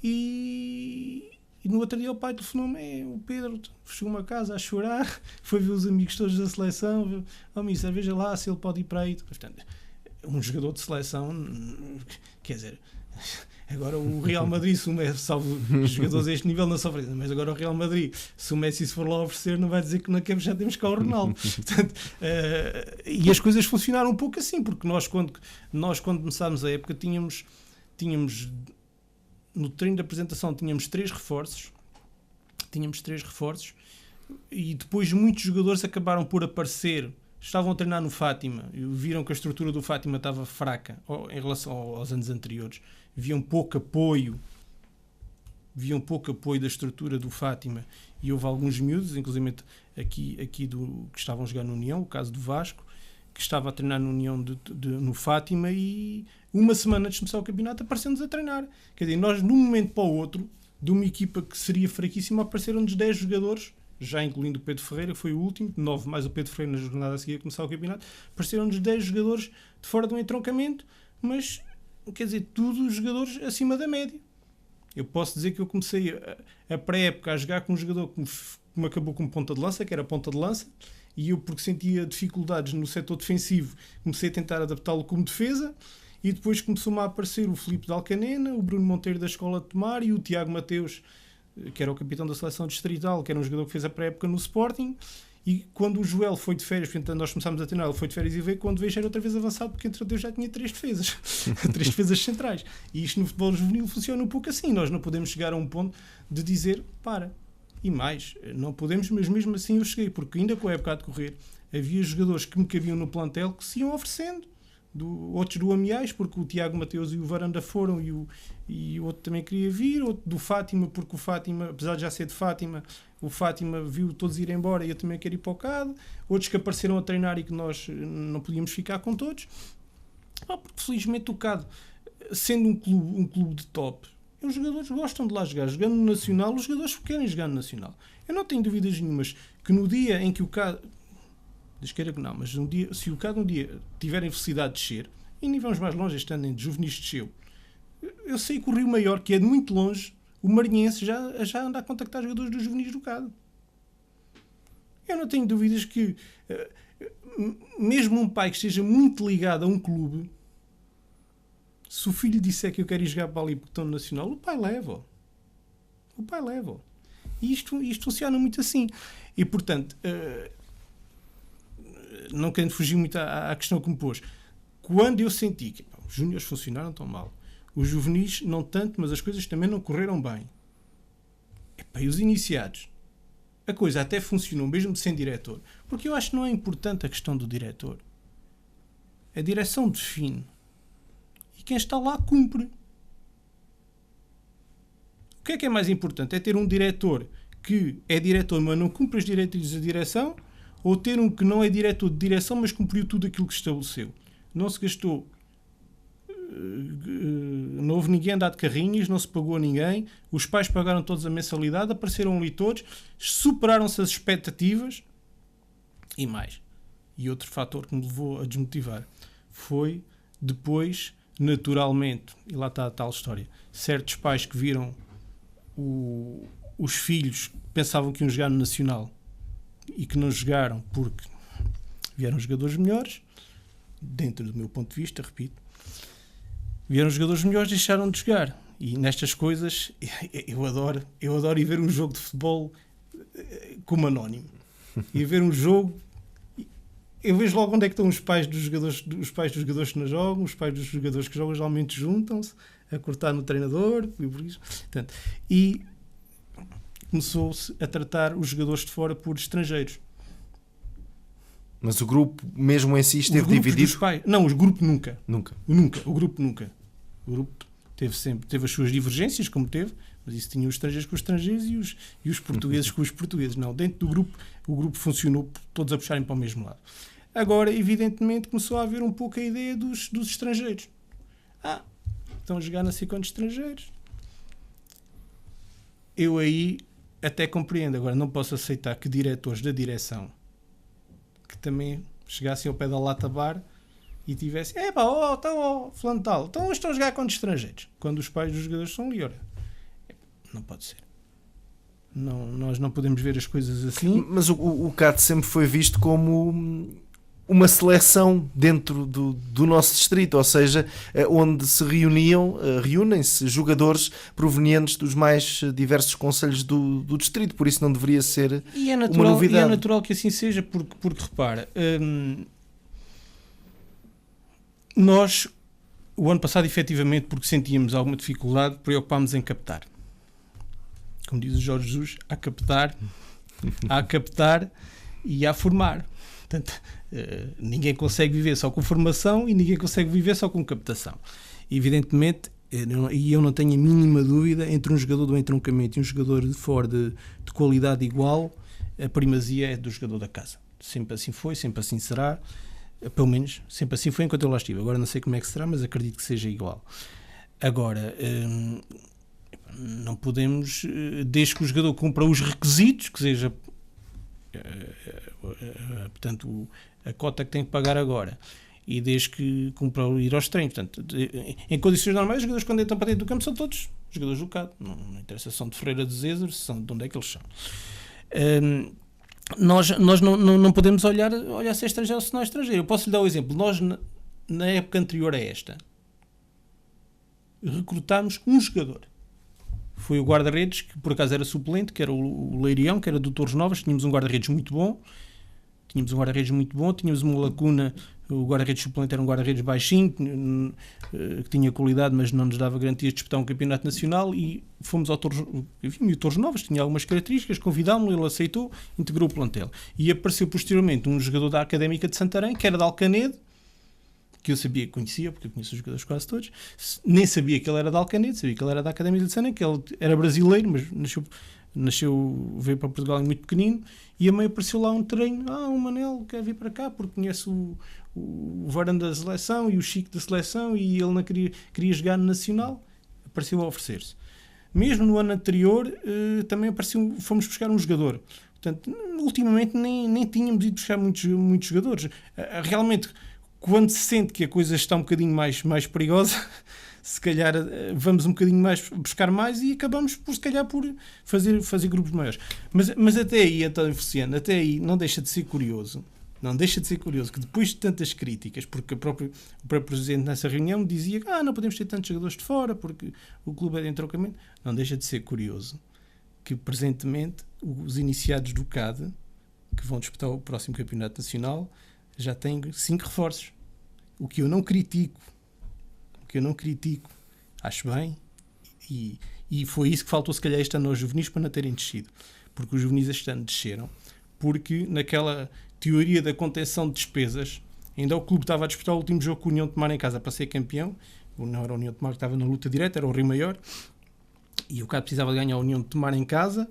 e no outro dia o pai telefonou-me: o Pedro chegou-me a casa a chorar, foi ver os amigos todos da seleção, mister, veja lá se ele pode ir para aí. Portanto, um jogador de seleção, quer dizer, agora o Real Madrid, se o Messi, salvo os jogadores a este nível não sofrem, mas agora o Real Madrid, se o Messi se for lá oferecer, não vai dizer que na cabeça já temos cá o Ronaldo. Portanto, e as coisas funcionaram um pouco assim, porque nós quando começámos a época tínhamos no treino de apresentação tínhamos três reforços, e depois muitos jogadores acabaram por aparecer. Estavam a treinar no Fátima e viram que a estrutura do Fátima estava fraca em relação aos anos anteriores. Viam pouco apoio da estrutura do Fátima, e houve alguns miúdos, inclusive aqui que estavam a jogar no União, o caso do Vasco, que estava a treinar no União no Fátima, e uma semana antes de começar o campeonato apareceu-nos a treinar. Quer dizer, nós de um momento para o outro, de uma equipa que seria fraquíssima, apareceram-nos 10 jogadores, já incluindo o Pedro Ferreira, que foi o último, 9 mais o Pedro Ferreira na jornada a seguir a começar o campeonato, apareceram-nos 10 jogadores de fora do entroncamento, mas, quer dizer, todos os jogadores acima da média. Eu posso dizer que eu comecei a pré-época a jogar com um jogador que me acabou como ponta de lança, que era ponta de lança, e eu, porque sentia dificuldades no setor defensivo, comecei a tentar adaptá-lo como defesa, e depois começou-me a aparecer o Filipe de Alcanena, o Bruno Monteiro da Escola de Tomar e o Tiago Mateus, que era o capitão da seleção distrital, que era um jogador que fez a pré-época no Sporting. E quando o Joel foi de férias, portanto nós começámos a treinar, ele foi de férias e veio, quando veio já era outra vez avançado, porque entre Deus já tinha 3 defesas, 3 defesas centrais. E isto no futebol juvenil funciona um pouco assim, nós não podemos chegar a um ponto de dizer, para, e mais, não podemos, mas mesmo assim eu cheguei, porque ainda com a época a decorrer, havia jogadores que me cabiam no plantel que se iam oferecendo, outros do Amiais, porque o Tiago Mateus e o Varanda foram, e o outro também queria vir, outro do Fátima, porque o Fátima, apesar de já ser de Fátima, o Fátima viu todos ir embora e eu também quero ir para o CAD, outros que apareceram a treinar e que nós não podíamos ficar com todos, porque felizmente o CAD, sendo um clube de top, os jogadores gostam de lá jogar, jogando no Nacional, os jogadores querem jogar no Nacional. Eu não tenho dúvidas nenhumas que no dia em que o CAD, Deus queira que não, mas se o CAD um dia tiver a felicidade de descer, e nem vamos mais longe, este ano em juvenis desceu, eu sei que o Rio Maior, que é de muito longe, o Marinhense já anda a contactar jogadores dos juvenis do CAD. Eu não tenho dúvidas que mesmo um pai que esteja muito ligado a um clube, se o filho disser que eu quero ir jogar para ali porque estou no Nacional, o pai leva. E isto funciona muito assim. E portanto, não querendo fugir muito à questão que me pôs, quando eu senti que os júniores funcionaram tão mal, os juvenis não tanto, mas as coisas também não correram bem, e os iniciados, a coisa até funcionou mesmo sem diretor, porque eu acho que não é importante a questão do diretor, a direção define e quem está lá cumpre. que é mais importante? É ter um diretor que é diretor, mas não cumpre as diretrizes da direção, ou ter um que não é diretor de direção, mas cumpriu tudo aquilo que estabeleceu? Não se gastou, não houve ninguém a andar de carrinhos, não se pagou a ninguém, os pais pagaram todos a mensalidade, apareceram ali todos, superaram-se as expectativas e mais. E outro fator que me levou a desmotivar foi depois, naturalmente, e lá está a tal história, certos pais que viram os filhos pensavam que iam jogar no Nacional e que não jogaram porque vieram jogadores melhores, dentro do meu ponto de vista, repito, vieram jogadores melhores, deixaram de jogar. E nestas coisas eu adoro ir ver um jogo de futebol como anónimo. E ver um jogo, eu vejo logo onde é que estão os pais dos jogadores que não jogam, os pais dos jogadores que jogam geralmente juntam-se a cortar no treinador, portanto, e começou-se a tratar os jogadores de fora por estrangeiros. Mas o grupo, mesmo em si, esteve dividido? Não, o grupo nunca. Nunca. O grupo nunca. O grupo teve as suas divergências, como teve, mas isso tinha os estrangeiros com os estrangeiros e os portugueses com os portugueses. Não, dentro do grupo, o grupo funcionou todos a puxarem para o mesmo lado. Agora, evidentemente, começou a haver um pouco a ideia dos estrangeiros. Estão a jogar não sei quantos estrangeiros. Eu aí até compreendo. Agora, não posso aceitar que diretores da direção que também chegassem ao pé da lata bar e tivessem, fulano tal, então estão a jogar contra estrangeiros, quando os pais dos jogadores são ali. Não pode ser. Não, nós não podemos ver as coisas assim. Mas o CAD sempre foi visto como uma seleção dentro do nosso distrito, ou seja, onde se reúnem-se jogadores provenientes dos mais diversos concelhos do distrito, por isso não deveria ser uma novidade. E é natural que assim seja, porque repara, nós, o ano passado, efetivamente, porque sentíamos alguma dificuldade, preocupámos em captar. Como diz o Jorge Jesus, a captar e a formar. Portanto, ninguém consegue viver só com formação e ninguém consegue viver só com captação. Evidentemente, e eu não tenho a mínima dúvida, entre um jogador do entroncamento e um jogador de fora de qualidade igual, a primazia é do jogador da casa. Sempre assim foi, sempre assim será. Pelo menos, sempre assim foi enquanto eu lá estive. Agora não sei como é que será, mas acredito que seja igual. Agora, não podemos, desde que o jogador cumpra os requisitos, que seja, portanto, a cota que tem que pagar agora, e desde que cumpra ir aos treinos. Portanto, em condições normais, os jogadores, quando entram para dentro do campo, são todos jogadores do CAD. Não interessa se são de Ferreira de Zezer, se são de onde é que eles são. Nós não podemos olhar se é estrangeiro ou se não é estrangeiro. Eu posso lhe dar o exemplo. Nós, na época anterior a esta, recrutámos um jogador. Foi o guarda-redes, que por acaso era suplente, que era o Leirião, que era do Torres Novas. Tínhamos um guarda-redes muito bom. Tínhamos uma lacuna. O guarda-redes suplente era um guarda-redes baixinho, que tinha qualidade, mas não nos dava garantias de disputar um campeonato nacional, e fomos ao Torres, enfim, o Torres Novas tinha algumas características, convidámos-lo, ele aceitou, integrou o plantel. E apareceu posteriormente um jogador da Académica de Santarém, que era de Alcanedo, que eu sabia que conhecia, porque eu conheço os jogadores quase todos, nem sabia que ele era de Alcanedo, sabia que ele era da Académica de Santarém, que ele era brasileiro, mas veio para Portugal muito pequenino, e a mãe apareceu lá um treino, o Manel quer vir para cá porque conhece o Varane da seleção e o Chico da seleção, e ele não queria jogar no Nacional, apareceu a oferecer-se. Mesmo no ano anterior também fomos buscar um jogador. Portanto, ultimamente nem tínhamos ido buscar muitos jogadores. Realmente, quando se sente que a coisa está um bocadinho mais perigosa, se calhar vamos um bocadinho mais buscar mais e acabamos por, se calhar, por fazer grupos maiores. Mas até aí, António Feliciano, até aí não deixa de ser curioso que depois de tantas críticas, porque o próprio presidente nessa reunião dizia que não podemos ter tantos jogadores de fora porque o clube é de entroncamento, não deixa de ser curioso que presentemente os iniciados do CAD, que vão disputar o próximo campeonato nacional, já têm 5 reforços. O que eu não critico, acho bem, e foi isso que faltou se calhar este ano aos juvenis para não terem descido, porque os juvenis este ano desceram, porque naquela teoria da contenção de despesas, ainda o clube estava a disputar o último jogo com o União de Tomar em casa para ser campeão, não era o União de Tomar que estava na luta direta, era o Rio Maior, E o CAD precisava de ganhar a União de Tomar em casa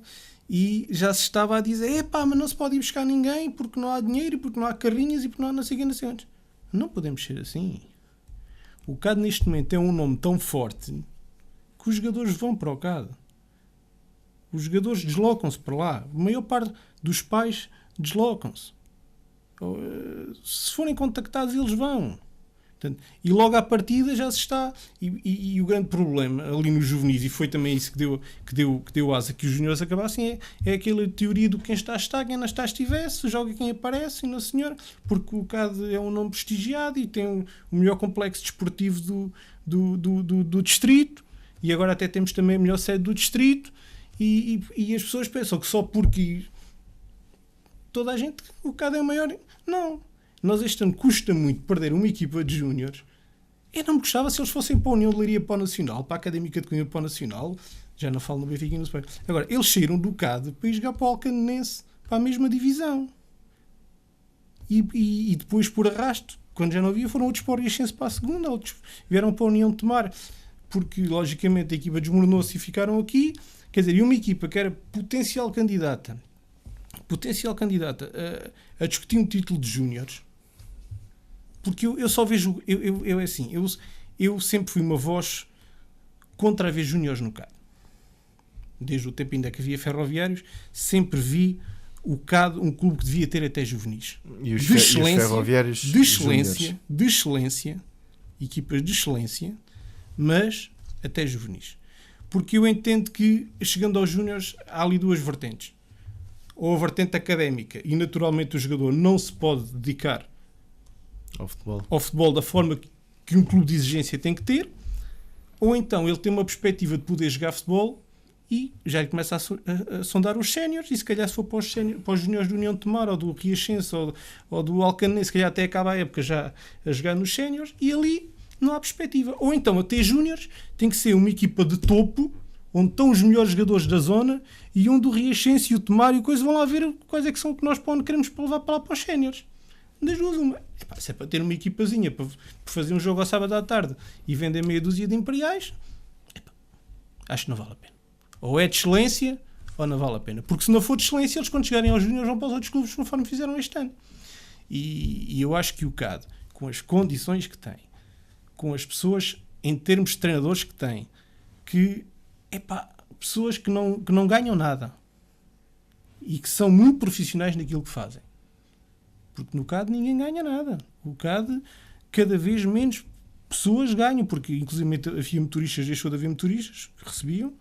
e já se estava a dizer: epá, mas não se pode ir buscar ninguém porque não há dinheiro, porque não há carrinhas e porque não há não sei o que, não sei onde. Não podemos ser assim. O CAD neste momento é um nome tão forte que os jogadores vão para o CAD. Os jogadores deslocam-se para lá. A maior parte dos pais deslocam-se. Se forem contactados, eles vão. Portanto, e logo à partida já se está. E o grande problema ali nos juvenis, e foi também isso que deu asa que os juniores acabassem, é aquela teoria do quem está, quem não está estivesse, joga quem aparece, e não senhora, porque o CAD é um nome prestigiado e tem o melhor complexo desportivo do distrito, e agora até temos também a melhor sede do distrito, e as pessoas pensam que só porque toda a gente, o CAD é o maior. Não. Nós este ano custa muito perder uma equipa de júniores. Eu não me gostava se eles fossem para a União de Leiria, para o Nacional, para a Académica de Coimbra, para o Nacional. Já não falo no Benfica e no Sport. Agora, eles saíram do CAD para ir jogar para o Alcanenense, para a mesma divisão. E depois, por arrasto, quando já não havia, foram outros para o Riachense para a segunda, outros vieram para a União de Tomar, porque, logicamente, a equipa desmoronou-se e ficaram aqui. Quer dizer, e uma equipa que era potencial candidata a discutir um título de júniores, porque eu só vejo, eu sempre fui uma voz contra haver júniores no CAD. Desde o tempo ainda que havia ferroviários, sempre vi o CAD um clube que devia ter até juvenis. E os ferroviários de excelência, equipas de excelência, mas até juvenis. Porque eu entendo que, chegando aos júniores, há ali duas vertentes. Ou a vertente académica, e naturalmente o jogador não se pode dedicar ao futebol da forma que um clube de exigência tem que ter, ou então ele tem uma perspectiva de poder jogar futebol e já ele começa a sondar os séniores, e se calhar se for para os juniores do União de Tomar ou do Riachense ou do Alcanenense, se calhar até acaba a época já a jogar nos séniores, e ali não há perspectiva. Ou então até júniores tem que ser uma equipa de topo onde estão os melhores jogadores da zona e onde o Riachense e o Tomar e coisa vão lá ver quais é que são que nós queremos levar para lá para os séniores. Das duas, uma. Se é para ter uma equipazinha para fazer um jogo ao sábado à tarde e vender meia dúzia de imperiais, acho que não vale a pena. Ou é de excelência ou não vale a pena. Porque se não for de excelência, eles quando chegarem aos júniores vão para os outros clubes conforme fizeram este ano. E eu acho que o CAD, com as condições que tem, com as pessoas em termos de treinadores que tem, que pessoas que não ganham nada e que são muito profissionais naquilo que fazem. Porque no CAD ninguém ganha nada. O CAD, cada vez menos pessoas ganham, porque inclusive havia motoristas, deixou de haver motoristas que recebiam.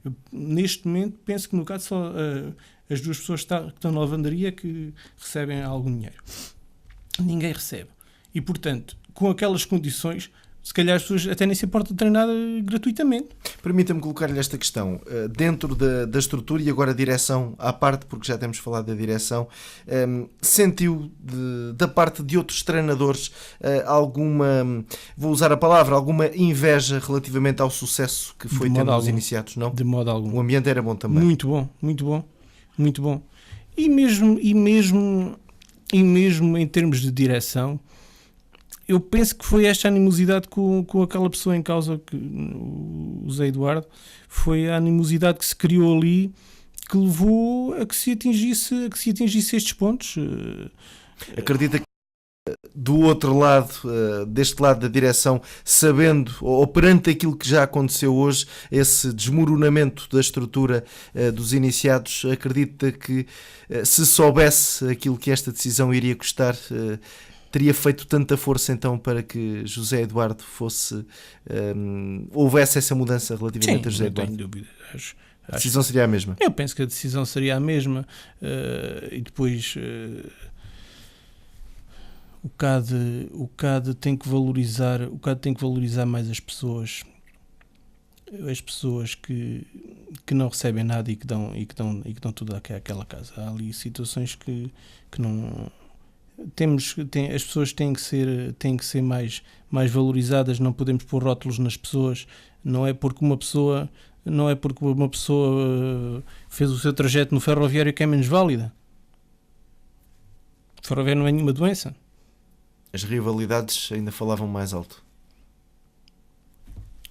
Eu, neste momento, penso que no CAD só as duas pessoas que estão na lavandaria que recebem algum dinheiro. Ninguém recebe. E, portanto, com aquelas condições, se calhar as pessoas até nem se importam de treinar gratuitamente. Permita-me colocar-lhe esta questão. Dentro da estrutura e agora a direção à parte, porque já temos falado da direção, sentiu da parte de outros treinadores alguma, vou usar a palavra, alguma inveja relativamente ao sucesso que foi tendo nos iniciados, não? De modo algum. O ambiente era bom também. Muito bom, muito bom, muito bom. E mesmo em termos de direção, eu penso que foi esta animosidade com aquela pessoa em causa, o Zé Eduardo, foi a animosidade que se criou ali que levou a que se atingisse estes pontos. Acredita que do outro lado, deste lado da direção, sabendo ou perante aquilo que já aconteceu hoje, esse desmoronamento da estrutura dos iniciados, acredita que se soubesse aquilo que esta decisão iria custar, teria feito tanta força então para que José Eduardo houvesse essa mudança relativamente a José Eduardo? Não tenho dúvida. A decisão seria a mesma? Eu penso que a decisão seria a mesma. E depois o CAD tem que valorizar mais as pessoas que não recebem nada e que dão tudo àquela casa. Há ali situações que não... as pessoas têm que ser mais valorizadas. Não podemos pôr rótulos nas pessoas. Não é porque uma pessoa fez o seu trajeto no ferroviário que é menos válida. O ferroviário não é nenhuma doença. As rivalidades ainda falavam mais alto.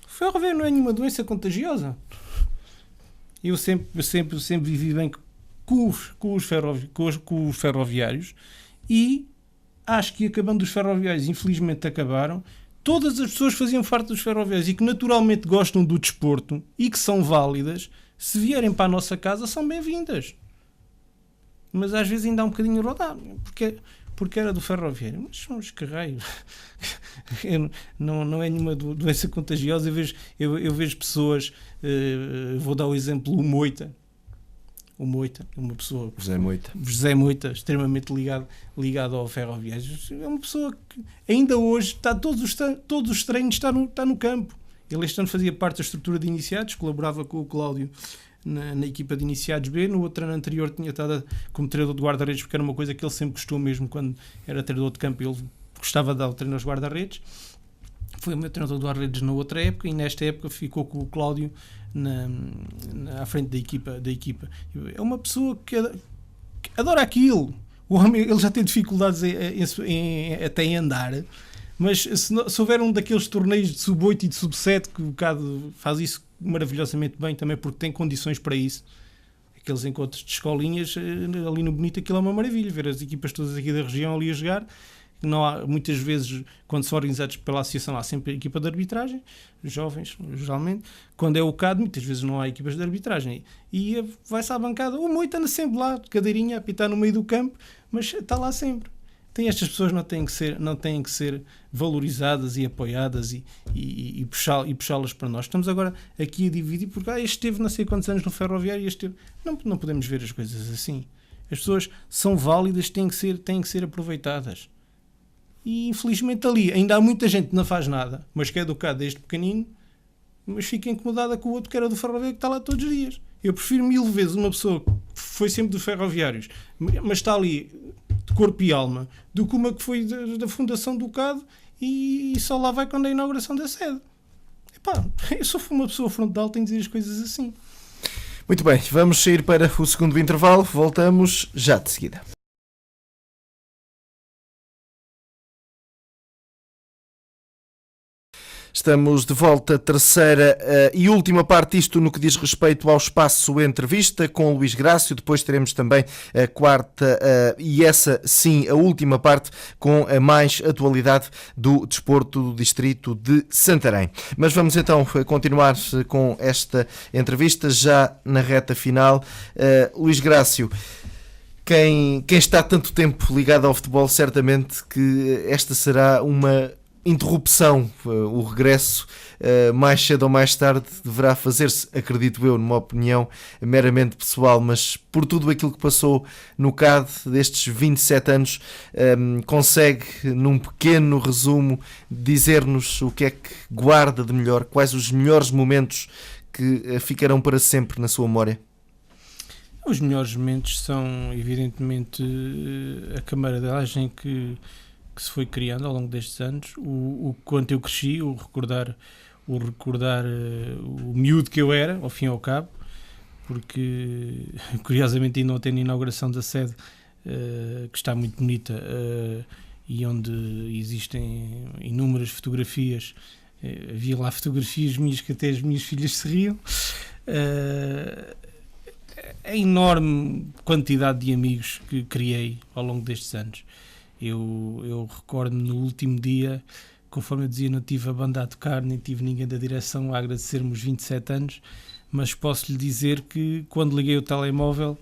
O ferroviário não é nenhuma doença contagiosa. Eu sempre vivi bem com os ferroviários, e acho que acabando os ferroviários, infelizmente acabaram, todas as pessoas que faziam parte dos ferroviários e que naturalmente gostam do desporto e que são válidas, se vierem para a nossa casa, são bem-vindas. Mas às vezes ainda há um bocadinho rodado, porque era do ferroviário. Mas que raio. Não é nenhuma doença contagiosa. Eu vejo pessoas, vou dar o exemplo, o Moita, uma pessoa, José Moita, extremamente ligado ao ferroviário. É uma pessoa que ainda hoje está todos os treinos, está no campo. Ele este ano fazia parte da estrutura de iniciados, colaborava com o Cláudio na equipa de iniciados B. No outro ano anterior tinha estado como treinador de guarda-redes, porque era uma coisa que ele sempre gostou, mesmo quando era treinador de campo. Ele gostava de dar o treino aos guarda-redes. Foi o meu treinador de guarda-redes na outra época, e nesta época ficou com o Cláudio à frente da equipa. É uma pessoa que adora aquilo. O homem, ele já tem dificuldades até em andar, mas se houver um daqueles torneios de sub-8 e de sub-7, que o bocado faz isso maravilhosamente bem, também porque tem condições para isso, aqueles encontros de escolinhas ali no Bonito, aquilo é uma maravilha, ver as equipas todas aqui da região ali a jogar. Não há, muitas vezes, quando são organizados pela associação, há sempre a equipa de arbitragem, jovens, geralmente. Quando é o CAD, muitas vezes não há equipas de arbitragem. E vai-se à bancada, o Moita anda sempre lá, de cadeirinha, a apitar no meio do campo, mas está lá sempre. Estas pessoas não têm que ser valorizadas e apoiadas e puxá-las para nós. Estamos agora aqui a dividir, porque este esteve não sei quantos anos no ferroviário, e este esteve... Não podemos ver as coisas assim. As pessoas são válidas, têm que ser aproveitadas. E infelizmente ali ainda há muita gente que não faz nada, mas que é educado desde pequenino, mas fica incomodada com o outro que era do ferroviário, que está lá todos os dias. Eu prefiro 1000 vezes uma pessoa que foi sempre dos ferroviários, mas está ali de corpo e alma, do que uma que foi da fundação do CAD e só lá vai quando é a inauguração da sede. Epá, eu sou uma pessoa frontal, tenho de dizer as coisas assim. Muito bem, vamos sair para o segundo intervalo, voltamos já de seguida. Estamos de volta, terceira e última parte, isto no que diz respeito ao espaço entrevista com o Luís Grácio. Depois teremos também a quarta e essa sim a última parte com a mais atualidade do desporto do distrito de Santarém. Mas vamos então continuar com esta entrevista já na reta final. Luís Grácio, quem está tanto tempo ligado ao futebol, certamente que esta será uma interrupção, o regresso mais cedo ou mais tarde deverá fazer-se, acredito eu, numa opinião meramente pessoal, mas por tudo aquilo que passou no CAD destes 27 anos, consegue, num pequeno resumo, dizer-nos o que é que guarda de melhor, quais os melhores momentos que ficarão para sempre na sua memória? Os melhores momentos são, evidentemente, a camaradagem que se foi criando ao longo destes anos, o quanto eu cresci, o recordar o miúdo que eu era, ao fim e ao cabo, porque curiosamente ainda ontem na inauguração da sede, que está muito bonita, e onde existem inúmeras fotografias, havia lá fotografias minhas que até as minhas filhas se riam, a enorme quantidade de amigos que criei ao longo destes anos. Eu recordo-me no último dia, conforme eu dizia, não tive a banda a tocar, nem tive ninguém da direção a agradecer-me os 27 anos, mas posso lhe dizer que quando liguei o telemóvel,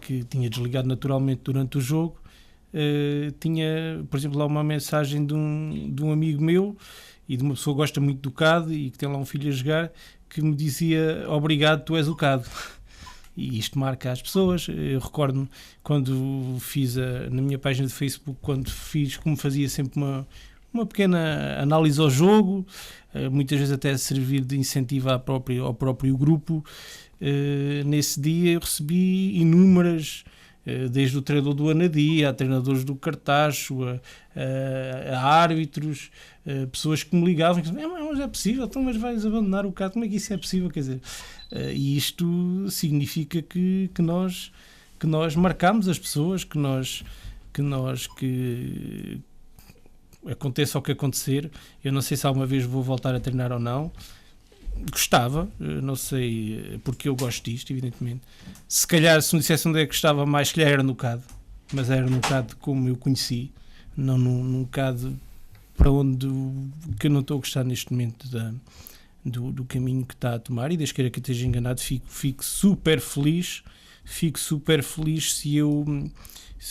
que tinha desligado naturalmente durante o jogo, tinha, por exemplo, lá uma mensagem de um amigo meu e de uma pessoa que gosta muito do CAD e que tem lá um filho a jogar, que me dizia: obrigado, tu és o CAD. E isto marca as pessoas. Eu recordo-me quando fiz na minha página de Facebook, como fazia sempre uma pequena análise ao jogo, muitas vezes até servir de incentivo ao próprio grupo. Nesse dia eu recebi inúmeras, desde o treinador do Anadia, a treinadores do Cartacho, a árbitros, pessoas que me ligavam e diziam: mas é possível, então, mas vais abandonar o CAD, como é que isso é possível? Quer dizer, e isto significa que nós marcamos as pessoas, que aconteça o que acontecer. Eu não sei se alguma vez vou voltar a treinar ou não. Gostava, não sei porque eu gosto disto, evidentemente. Se calhar, se me dissesse onde é que gostava mais, se calhar era no CAD, mas era no CAD como eu conheci, não num CAD para onde que eu não estou a gostar neste momento do caminho que está a tomar, e desde que eu esteja enganado, fico super feliz se eu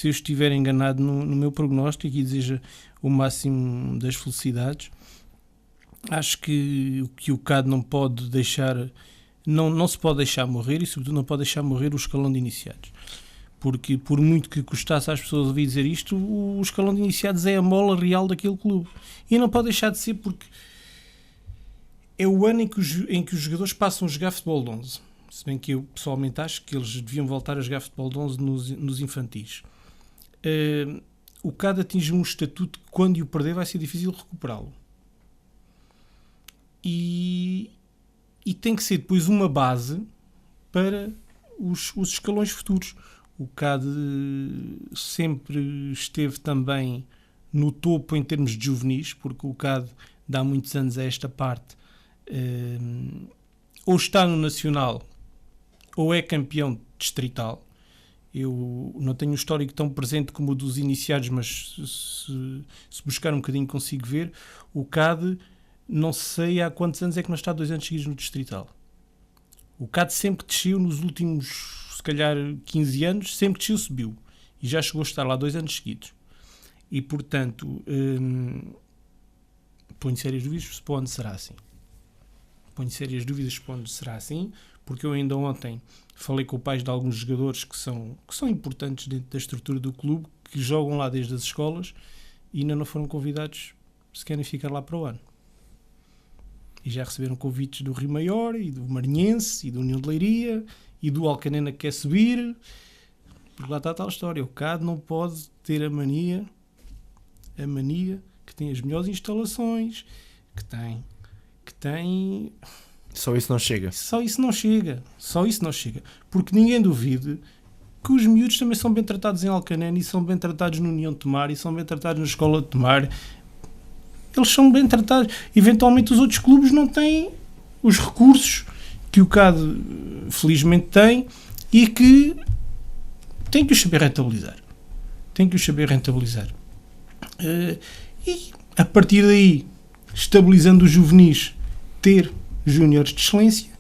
estiver enganado no meu prognóstico, e desejo o máximo das felicidades. Acho que o CAD não pode deixar, não se pode deixar morrer, e sobretudo não pode deixar morrer o escalão de iniciados, porque por muito que custasse às pessoas ouvir dizer isto, o escalão de iniciados é a mola real daquele clube, e não pode deixar de ser, porque é o ano em que os jogadores passam a jogar futebol de 11, se bem que eu pessoalmente acho que eles deviam voltar a jogar futebol de 11 nos infantis. O CAD atinge um estatuto que, quando o perder, vai ser difícil recuperá-lo. E tem que ser depois uma base para os escalões futuros. O CAD sempre esteve também no topo em termos de juvenis, porque o CAD de há muitos anos a esta parte ou está no Nacional ou é campeão distrital. Eu não tenho um histórico tão presente como o dos iniciados, mas se buscar um bocadinho consigo ver. O CAD, não sei há quantos anos é que não está 2 anos seguidos no distrital. O CAD sempre que desceu nos últimos, se calhar, 15 anos, sempre que desceu subiu. E já chegou a estar lá 2 anos seguidos. E, portanto, ponho sérias dúvidas para onde será assim. Porque eu ainda ontem falei com pais de alguns jogadores que são importantes dentro da estrutura do clube, que jogam lá desde as escolas e ainda não foram convidados se querem ficar lá para o ano. E já receberam convites do Rio Maior e do Marinhense e do União de Leiria e do Alcanena, que quer subir. Porque lá está a tal história. O CAD não pode ter a mania que tem as melhores instalações, que tem. Só isso não chega. Porque ninguém duvide que os miúdos também são bem tratados em Alcanena, e são bem tratados no União de Tomar, e são bem tratados na Escola de Tomar. Eles são bem tratados. Eventualmente os outros clubes não têm os recursos que o CAD felizmente tem, e que tem que os saber rentabilizar. E a partir daí, estabilizando os juvenis, ter júniores de excelência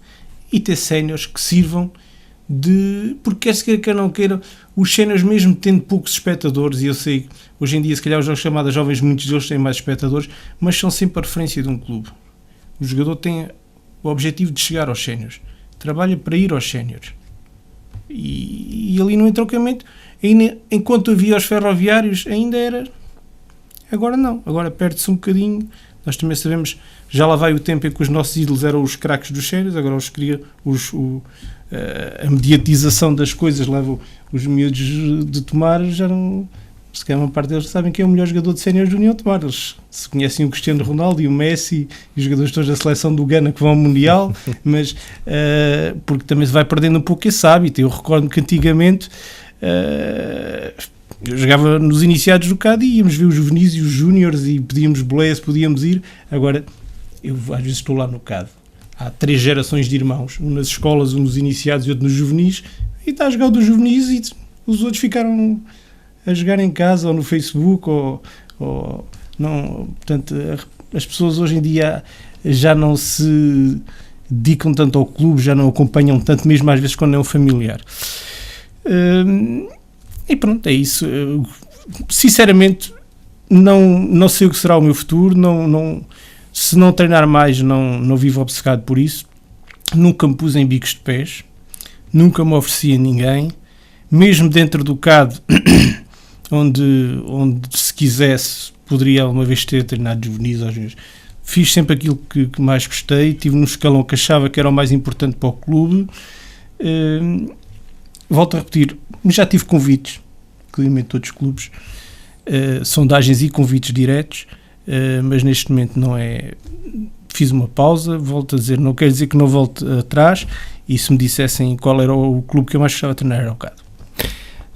e ter séniores que sirvam de... Porque quer se queira, quer não queira, os séniores, mesmo tendo poucos espectadores, e eu sei, hoje em dia, se calhar, os chamados jovens, muitos deles têm mais espectadores, mas são sempre a referência de um clube. O jogador tem o objetivo de chegar aos séniores, trabalha para ir aos séniores. E ali no entroncamento, enquanto havia os ferroviários, ainda era... Agora não, agora perde-se um bocadinho. Nós também sabemos, já lá vai o tempo em que os nossos ídolos eram os craques dos séniores, agora a mediatização das coisas leva os miúdos de Tomar, já não... Se calhar uma parte deles sabem quem é o melhor jogador de séniores do União de Tomar. Eles se conhecem o Cristiano Ronaldo e o Messi e os jogadores todos da seleção do Ghana que vão ao Mundial, mas porque também se vai perdendo um pouco esse hábito. Eu recordo que antigamente eu jogava nos iniciados do CAD e íamos ver os juvenis e os júniores e pedíamos boleia se podíamos ir. Agora, eu às vezes estou lá no CAD. Há 3 gerações de irmãos, um nas escolas, um nos iniciados e outro nos juvenis, e está a jogar o dos juvenis e os outros ficaram a jogar em casa ou no Facebook ou não. Portanto, as pessoas hoje em dia já não se dedicam tanto ao clube, já não acompanham tanto, mesmo às vezes quando é um familiar. E pronto, é isso. Sinceramente, não sei o que será o meu futuro. Se não treinar mais, não vivo obcecado por isso. Nunca me pus em bicos de pés, nunca me ofereci a ninguém, mesmo dentro do CAD, onde se quisesse poderia alguma vez ter treinado juvenis aos meus. Fiz sempre aquilo que mais gostei, tive num escalão que achava que era o mais importante para o clube. Volto a repetir, já tive convites, claramente todos os clubes, sondagens e convites diretos, mas neste momento não é. Fiz uma pausa, volto a dizer, não quer dizer que não volte atrás, e se me dissessem qual era o clube que eu mais gostava de treinar, era o CAD.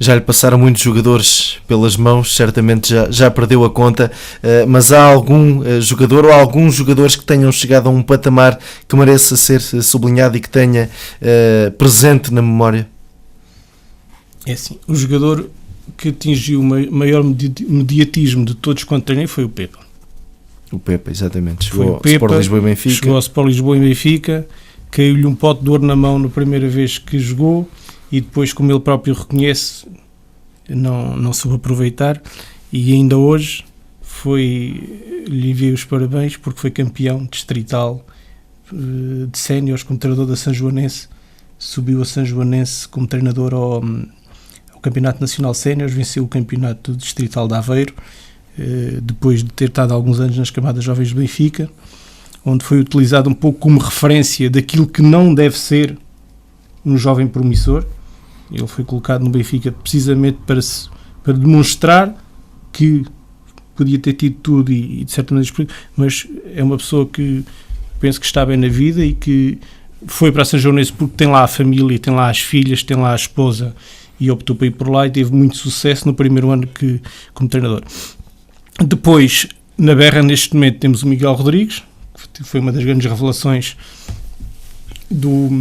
Já lhe passaram muitos jogadores pelas mãos, certamente já perdeu a conta, mas há algum jogador ou alguns jogadores que tenham chegado a um patamar que mereça ser sublinhado e que tenha presente na memória? É assim, o jogador que atingiu o maior mediatismo de todos quanto treinei foi o Pepa. O Pepa, exatamente. Chegou ao Sport Lisboa e Benfica. Chegou ao Sport Lisboa e Benfica, caiu-lhe um pote de ouro na mão na primeira vez que jogou e depois, como ele próprio reconhece, não soube aproveitar, e ainda hoje lhe enviei os parabéns porque foi campeão distrital de séniores como treinador da Sanjoanense, subiu a Sanjoanense como treinador ao Campeonato Nacional Séniores, venceu o Campeonato Distrital de Aveiro, depois de ter estado alguns anos nas camadas jovens de Benfica, onde foi utilizado um pouco como referência daquilo que não deve ser um jovem promissor. Ele foi colocado no Benfica precisamente para demonstrar que podia ter tido tudo e de certa maneira, mas é uma pessoa que penso que está bem na vida e que foi para a Sanjoanense porque tem lá a família, tem lá as filhas, tem lá a esposa e optou para ir por lá e teve muito sucesso no primeiro ano como treinador. Depois, na berra, neste momento, temos o Miguel Rodrigues, que foi uma das grandes revelações do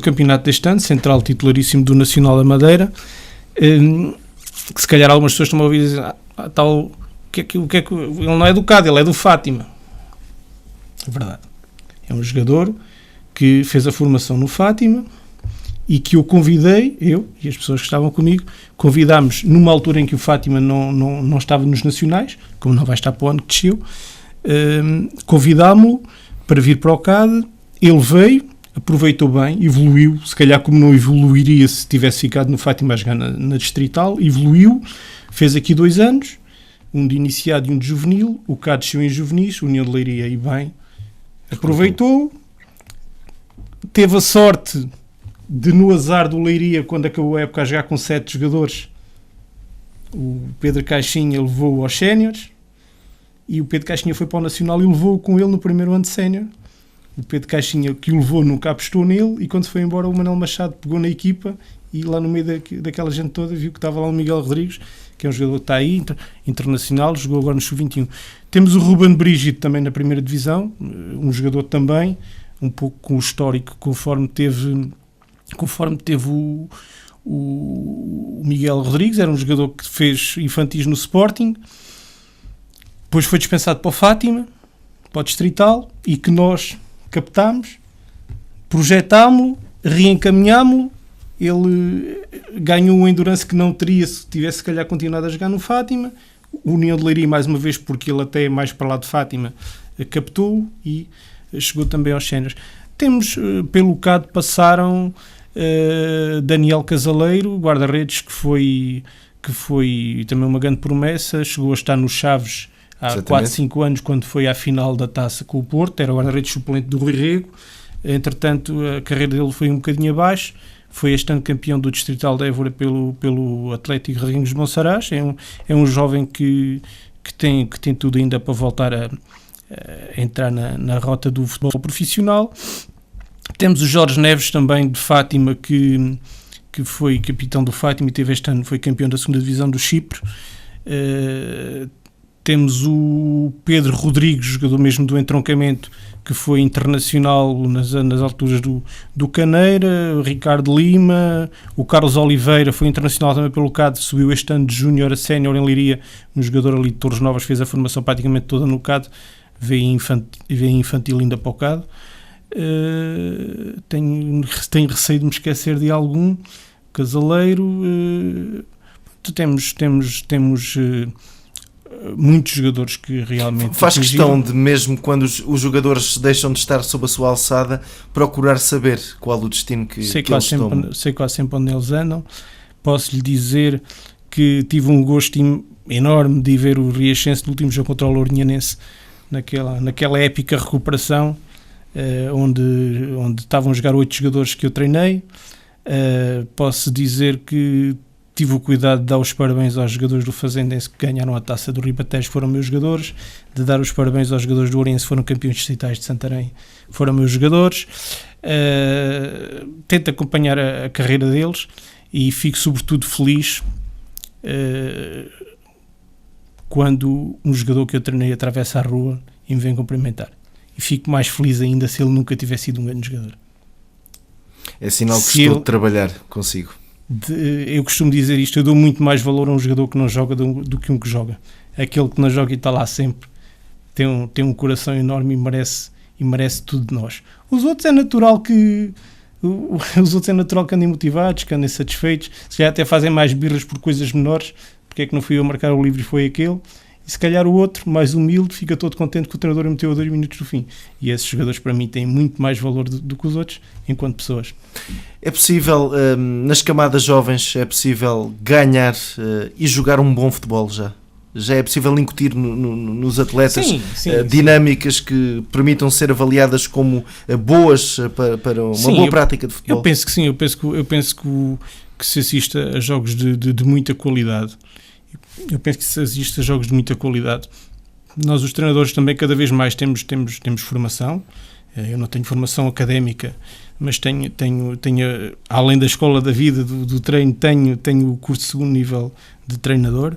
campeonato deste ano, central titularíssimo do Nacional da Madeira, que se calhar algumas pessoas estão a ouvir dizer, ele não é do Cádiz, ele é do Fátima. É verdade. É um jogador que fez a formação no Fátima e que eu convidei, eu e as pessoas que estavam comigo, convidámos numa altura em que o Fátima não estava nos nacionais, como não vai estar para o ano que desceu, convidámo-lo para vir para o CAD, ele veio, aproveitou bem, evoluiu, se calhar como não evoluiria se tivesse ficado no Fátima a jogar na Distrital, evoluiu, fez aqui 2 anos, um de iniciado e um de juvenil, o CAD desceu em juvenis, União de Leiria e bem, aproveitou, teve a sorte de, no azar do Leiria, quando acabou a época a jogar com 7 jogadores, o Pedro Caixinha levou-o aos séniores e o Pedro Caixinha foi para o Nacional e levou-o com ele no primeiro ano de sénior. O Pedro Caixinha, que o levou, nunca apostou nele, e quando foi embora o Manuel Machado pegou na equipa e lá no meio daquela gente toda viu que estava lá o Miguel Rodrigues, que é um jogador que está aí, internacional, jogou agora no Sub-21. Temos o Ruben Brígido também na primeira divisão, um jogador também, um pouco com o histórico, conforme teve o Miguel Rodrigues, era um jogador que fez infantis no Sporting, depois foi dispensado para o Fátima, para o Distrital, e que nós captámos, projetámo-lo, reencaminhámo-lo, ele ganhou um endurance que não teria se tivesse, se calhar, continuado a jogar no Fátima. O União de Leiria, mais uma vez, porque ele até é mais para lá de Fátima, captou-o e chegou também aos séniores. Temos, pelo CAD, passaram Daniel Casaleiro, guarda-redes, que foi também uma grande promessa, chegou a estar nos Chaves há 4, 5 anos, quando foi à final da Taça com o Porto, era o guarda-redes suplente do Rui Rego. Entretanto, a carreira dele foi um bocadinho abaixo, foi este ano campeão do Distrital de Évora pelo Atlético Reguengos de Monsaraz. É um jovem que tem tudo ainda para voltar a entrar na rota do futebol profissional. Temos o Jorge Neves também de Fátima, que foi capitão do Fátima e teve este ano, foi campeão da 2ª Divisão do Chipre. Temos o Pedro Rodrigues, jogador mesmo do entroncamento, que foi internacional nas alturas do Caneira, o Ricardo Lima, o Carlos Oliveira foi internacional também pelo CAD, subiu este ano de júnior a sénior em Leiria, um jogador ali de Torres Novas, fez a formação praticamente toda no CAD, veio infantil ainda para o CAD. Tenho receio de me esquecer de algum. Casaleiro, temos muitos jogadores que realmente faz questão de, mesmo quando os jogadores deixam de estar sob a sua alçada, procurar saber qual o destino que eles tomam. Sei quase sempre onde eles andam. Posso-lhe dizer que tive um gosto enorme de ver o Riachense no último jogo contra o Lourinhanense, naquela épica recuperação, onde estavam a jogar 8 jogadores que eu treinei. Posso dizer que tive o cuidado de dar os parabéns aos jogadores do Fazendense que ganharam a taça do Ribatejo, foram meus jogadores, de dar os parabéns aos jogadores do Ourense, foram campeões distritais de Santarém, foram meus jogadores. Tento acompanhar a carreira deles e fico sobretudo feliz quando um jogador que eu treinei atravessa a rua e me vem cumprimentar. E fico mais feliz ainda se ele nunca tivesse sido um grande jogador. É sinal que estou a trabalhar consigo. Eu costumo dizer isto, eu dou muito mais valor a um jogador que não joga do que um que joga. Aquele que não joga e está lá sempre tem um coração enorme e merece tudo de nós. Os outros é natural que andem motivados, que andem satisfeitos, se já até fazem mais birras por coisas menores, porque é que não fui eu a marcar o livro e foi aquele, e se calhar o outro, mais humilde, fica todo contente que o treinador meteu a 2 minutos do fim. E esses jogadores para mim têm muito mais valor do que os outros enquanto pessoas. É possível, nas camadas jovens, é possível ganhar e jogar um bom futebol já? Já é possível incutir nos atletas dinâmicas que permitam ser avaliadas como boas para uma boa prática de futebol? Eu penso que sim, eu penso que se assista a jogos de muita qualidade. Eu penso que se assista a jogos de muita qualidade. Nós, os treinadores, também cada vez mais temos formação. Eu não tenho formação académica, mas tenho além da escola da vida, do treino, tenho o curso de segundo nível de treinador,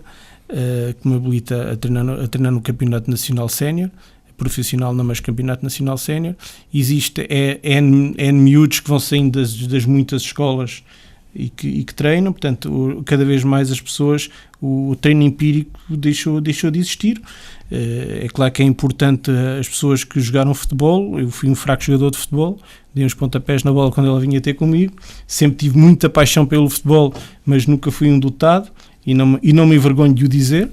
que me habilita a treinar no Campeonato Nacional Sénior, profissional não, mas Campeonato Nacional Sénior. Existe N miúdos que vão saindo das muitas escolas e que treinam, portanto, cada vez mais as pessoas, o treino empírico deixou de existir. É claro que é importante as pessoas que jogaram futebol. Eu fui um fraco jogador de futebol, dei uns pontapés na bola quando ela vinha ter comigo, sempre tive muita paixão pelo futebol, mas nunca fui um dotado, e não me envergonho de o dizer.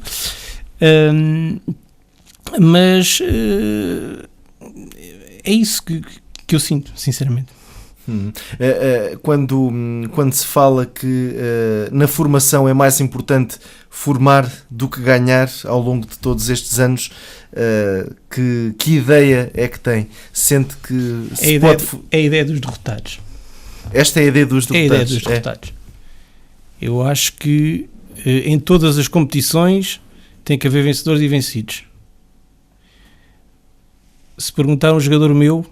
Mas é isso que eu sinto, sinceramente. Quando se fala que na formação é mais importante formar do que ganhar ao longo de todos estes anos, que ideia é que tem? Sente que é a ideia dos derrotados. Esta é a ideia dos derrotados? É a ideia dos derrotados. Eu acho que em todas as competições tem que haver vencedores e vencidos. Se perguntar a um jogador meu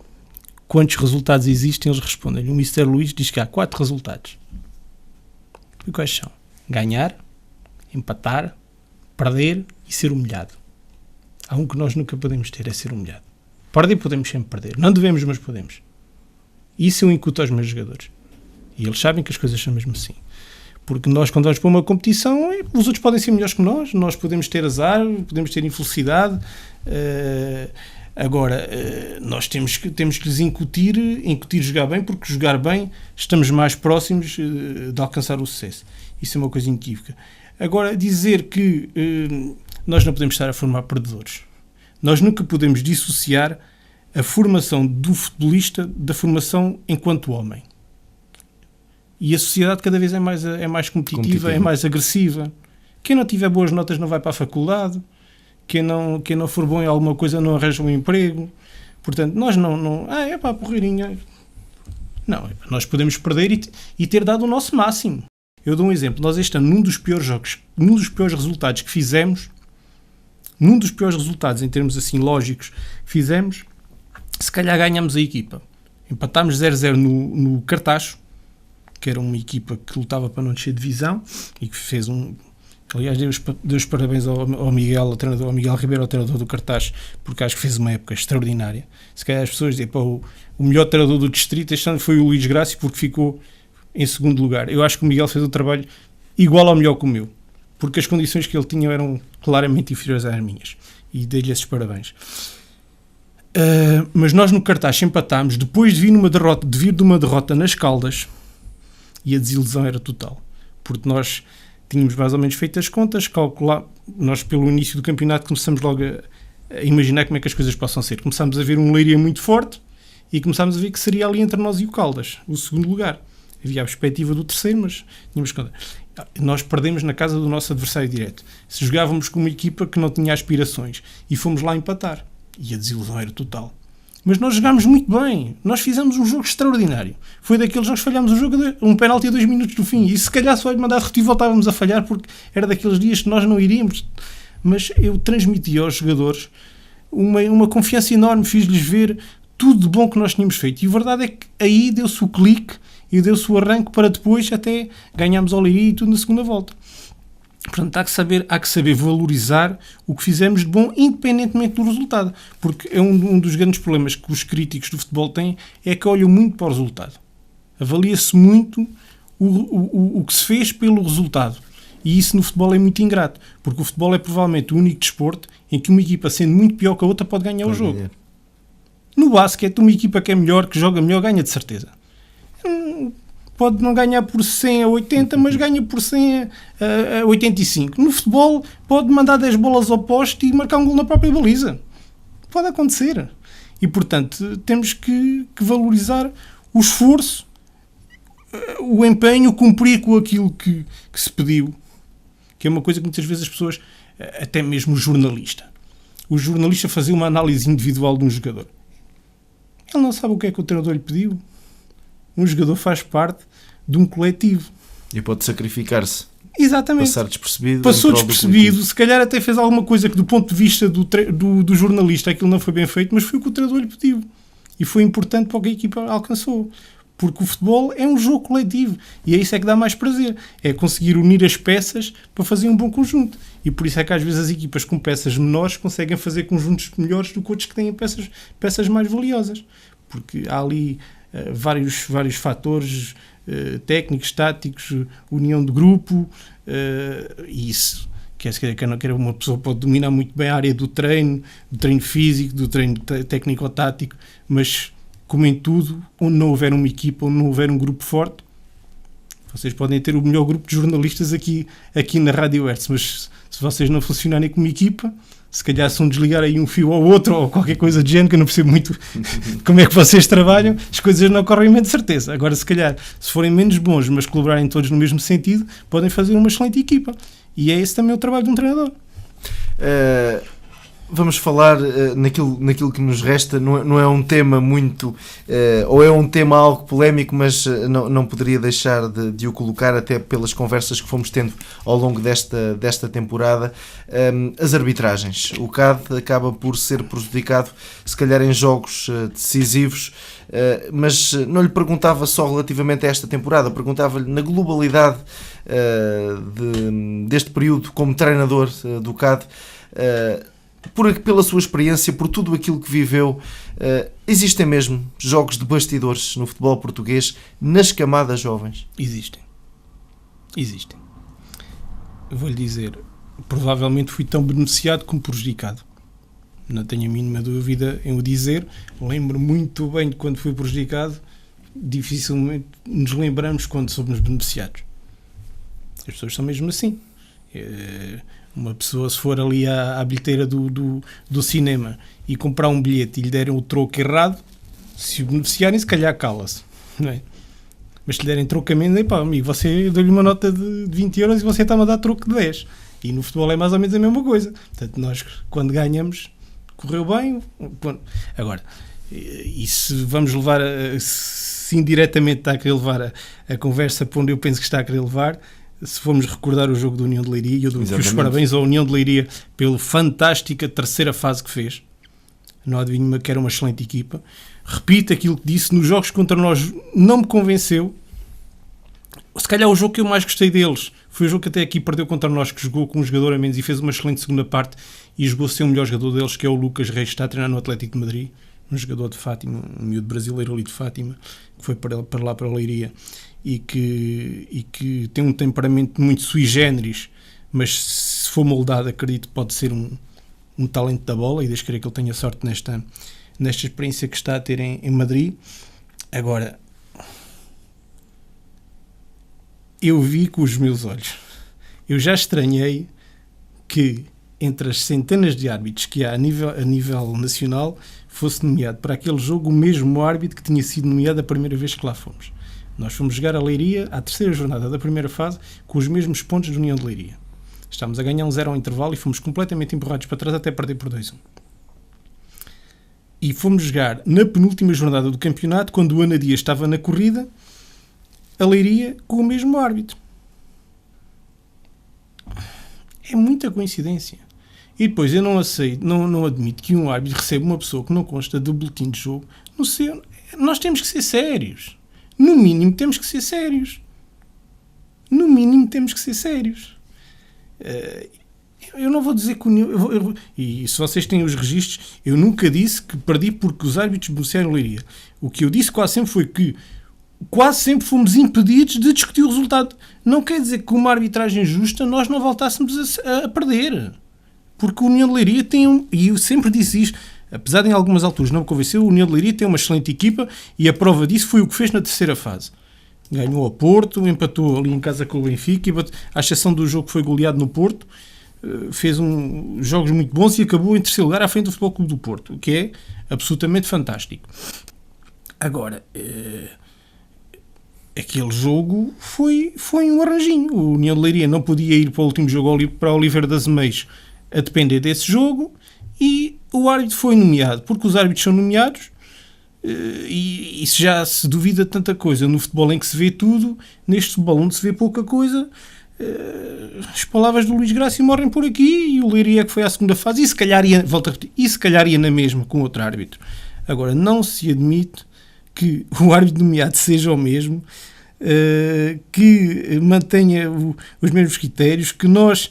quantos resultados existem, eles respondem. O Mr. Luís diz que há 4 resultados. E quais são? Ganhar, empatar, perder e ser humilhado. Há um que nós nunca podemos ter, é ser humilhado. Perder podemos sempre perder. Não devemos, mas podemos. Isso eu incuto aos meus jogadores. E eles sabem que as coisas são mesmo assim. Porque nós, quando vamos para uma competição, os outros podem ser melhores que nós podemos ter azar, podemos ter infelicidade. Agora, nós temos que lhes incutir jogar bem, porque jogar bem estamos mais próximos de alcançar o sucesso. Isso é uma coisa inequívoca. Agora, dizer que nós não podemos estar a formar perdedores. Nós nunca podemos dissociar a formação do futebolista da formação enquanto homem. E a sociedade cada vez é mais competitiva, é mais agressiva. Quem não tiver boas notas não vai para a faculdade. Quem não for bom em alguma coisa não arranja um emprego. Portanto, nós não é pá, porreirinha. Não, nós podemos perder e ter dado o nosso máximo. Eu dou um exemplo. Nós este ano, num dos piores resultados que fizemos, num dos piores resultados em termos assim lógicos que fizemos, se calhar ganhamos a equipa. Empatámos 0-0 no Cartacho, que era uma equipa que lutava para não descer de divisão e que fez aliás, dei os parabéns ao Miguel, ao treinador, ao Miguel Ribeiro, ao treinador do Cartaz, porque acho que fez uma época extraordinária. Se calhar as pessoas dizem, o melhor treinador do distrito este ano foi o Luís Graça, porque ficou em segundo lugar. Eu acho que o Miguel fez um trabalho igual ao melhor que o meu, porque as condições que ele tinha eram claramente inferiores às minhas. E dei-lhe esses parabéns. Mas nós no Cartaz empatámos depois de vir de uma derrota nas Caldas, e a desilusão era total, porque nós tínhamos mais ou menos feito as contas, nós pelo início do campeonato começamos logo a imaginar como é que as coisas possam ser. Começámos a ver um Leiria muito forte e começámos a ver que seria ali entre nós e o Caldas, o segundo lugar. Havia a perspectiva do terceiro, mas tínhamos conta. Nós perdemos na casa do nosso adversário direto. Se jogávamos com uma equipa que não tinha aspirações e fomos lá empatar, e a desilusão era total. Mas nós jogámos muito bem. Nós fizemos um jogo extraordinário. Foi daqueles jogos que falhámos o jogo, um penalti a 2 minutos do fim. E se calhar só de mandar repetir voltávamos a falhar, porque era daqueles dias que nós não iríamos. Mas eu transmiti aos jogadores uma confiança enorme. Fiz-lhes ver tudo de bom que nós tínhamos feito. E a verdade é que aí deu-se o clique e deu-se o arranque para depois até ganharmos ao Leiria e tudo na segunda volta. Portanto, há que saber valorizar o que fizemos de bom, independentemente do resultado. Porque é um dos grandes problemas que os críticos do futebol têm, é que olham muito para o resultado. Avalia-se muito o que se fez pelo resultado. E isso no futebol é muito ingrato. Porque o futebol é provavelmente o único desporto em que uma equipa, sendo muito pior que a outra, pode ganhar o jogo. No basquete, uma equipa que é melhor, que joga melhor, ganha de certeza. Pode não ganhar por 100 a 80, mas ganha por 100 a 85. No futebol, pode mandar 10 bolas ao poste e marcar um gol na própria baliza. Pode acontecer. E, portanto, temos que valorizar o esforço, o empenho, cumprir com aquilo que se pediu, que é uma coisa que muitas vezes as pessoas, até mesmo o jornalista fazia uma análise individual de um jogador. Ele não sabe o que é que o treinador lhe pediu. Um jogador faz parte de um coletivo. E pode sacrificar-se. Exatamente. Passar despercebido. Passou despercebido. Se calhar até fez alguma coisa que do ponto de vista do jornalista aquilo não foi bem feito, mas foi o que o treinador lhe pediu. E foi importante para o que a equipa alcançou. Porque o futebol é um jogo coletivo. E é isso é que dá mais prazer. É conseguir unir as peças para fazer um bom conjunto. E por isso é que às vezes as equipas com peças menores conseguem fazer conjuntos melhores do que outros que têm peças mais valiosas. Porque há ali vários fatores técnicos, táticos, união de grupo, e isso quer dizer que uma pessoa pode dominar muito bem a área do treino físico, do treino técnico-tático, mas como em tudo, onde não houver uma equipa, onde não houver um grupo forte, vocês podem ter o melhor grupo de jornalistas aqui na Rádio Hertz, mas se vocês não funcionarem como equipa, se calhar se desligar aí um fio ao outro ou qualquer coisa de género, que eu não percebo muito como é que vocês trabalham, as coisas não correm bem de certeza. Agora, se calhar, se forem menos bons, mas colaborarem todos no mesmo sentido, podem fazer uma excelente equipa. E é esse também o trabalho de um treinador. Vamos falar naquilo que nos resta. Não é um tema muito... ou é um tema algo polémico, mas não poderia deixar de o colocar, até pelas conversas que fomos tendo ao longo desta temporada. As arbitragens. O CAD acaba por ser prejudicado, se calhar em jogos decisivos, mas não lhe perguntava só relativamente a esta temporada, perguntava-lhe na globalidade deste período como treinador do CAD, pela sua experiência, por tudo aquilo que viveu, existem mesmo jogos de bastidores no futebol português nas camadas jovens? Existem. Eu vou-lhe dizer, provavelmente fui tão beneficiado como prejudicado. Não tenho a mínima dúvida em o dizer. Lembro muito bem de quando fui prejudicado. Dificilmente nos lembramos quando somos beneficiados. As pessoas são mesmo assim. Uma pessoa, se for ali à bilheteira do cinema e comprar um bilhete e lhe derem o troco errado, se o beneficiarem, se calhar cala-se, não é? Mas se lhe derem trocamento, pá, amigo, você deu-lhe uma nota de 20 euros e você está-me a dar troco de 10. E no futebol é mais ou menos a mesma coisa. Portanto, nós, quando ganhamos, correu bem. Agora, e se vamos levar, se indiretamente está a querer levar a conversa para onde eu penso que está a querer levar, se formos recordar o jogo da União de Leiria, eu dou os parabéns à União de Leiria pela fantástica terceira fase que fez. Não adivinho que era uma excelente equipa. Repito aquilo que disse, nos jogos contra nós não me convenceu. Se calhar o jogo que eu mais gostei deles foi o jogo que até aqui perdeu contra nós, que jogou com um jogador a menos e fez uma excelente segunda parte e jogou sem o melhor jogador deles, que é o Lucas Reis, que está a treinar no Atlético de Madrid, um jogador de Fátima, um miúdo brasileiro ali de Fátima, que foi para lá para a Leiria. E que tem um temperamento muito sui generis, mas se for moldado, acredito que pode ser um talento da bola, e deixo crer que ele tenha sorte nesta experiência que está a ter em Madrid. Agora, eu vi com os meus olhos, eu já estranhei que entre as centenas de árbitros que há a nível nacional fosse nomeado para aquele jogo o mesmo árbitro que tinha sido nomeado a primeira vez que lá fomos. Nós fomos jogar a Leiria à terceira jornada da primeira fase com os mesmos pontos de União de Leiria. Estávamos a ganhar 1-0 ao intervalo e fomos completamente empurrados para trás até perder por 2-1. E fomos jogar na penúltima jornada do campeonato, quando o Ana Dias estava na corrida, a Leiria com o mesmo árbitro. É muita coincidência. E depois eu não aceito, não admito que um árbitro receba uma pessoa que não consta do boletim de jogo. Nós temos que ser sérios. no mínimo temos que ser sérios. No mínimo temos que ser sérios. Eu não vou dizer que e se vocês têm os registros, eu nunca disse que perdi porque os árbitros beneficiaram a Leiria. O que eu disse quase sempre foi que quase sempre fomos impedidos de discutir o resultado. Não quer dizer que com uma arbitragem justa nós não voltássemos a perder. Porque a União de Leiria tem e eu sempre disse isto, apesar de em algumas alturas não me convenceu, a União de Leiria tem uma excelente equipa e a prova disso foi o que fez na terceira fase. Ganhou a Porto, empatou ali em casa com o Benfica, à exceção do jogo que foi goleado no Porto, fez jogos muito bons e acabou em terceiro lugar à frente do Futebol Clube do Porto, o que é absolutamente fantástico. Agora, aquele jogo foi um arranjinho. O União de Leiria não podia ir para o último jogo para Oliveira das Meias a depender desse jogo e o árbitro foi nomeado, porque os árbitros são nomeados e se já se duvida tanta coisa no futebol em que se vê tudo, neste futebol onde se vê pouca coisa, as palavras do Luís Graça morrem por aqui e o Leiria que foi à segunda fase e se calhar ia na mesma com outro árbitro. Agora, não se admite que o árbitro nomeado seja o mesmo, que mantenha os mesmos critérios, que nós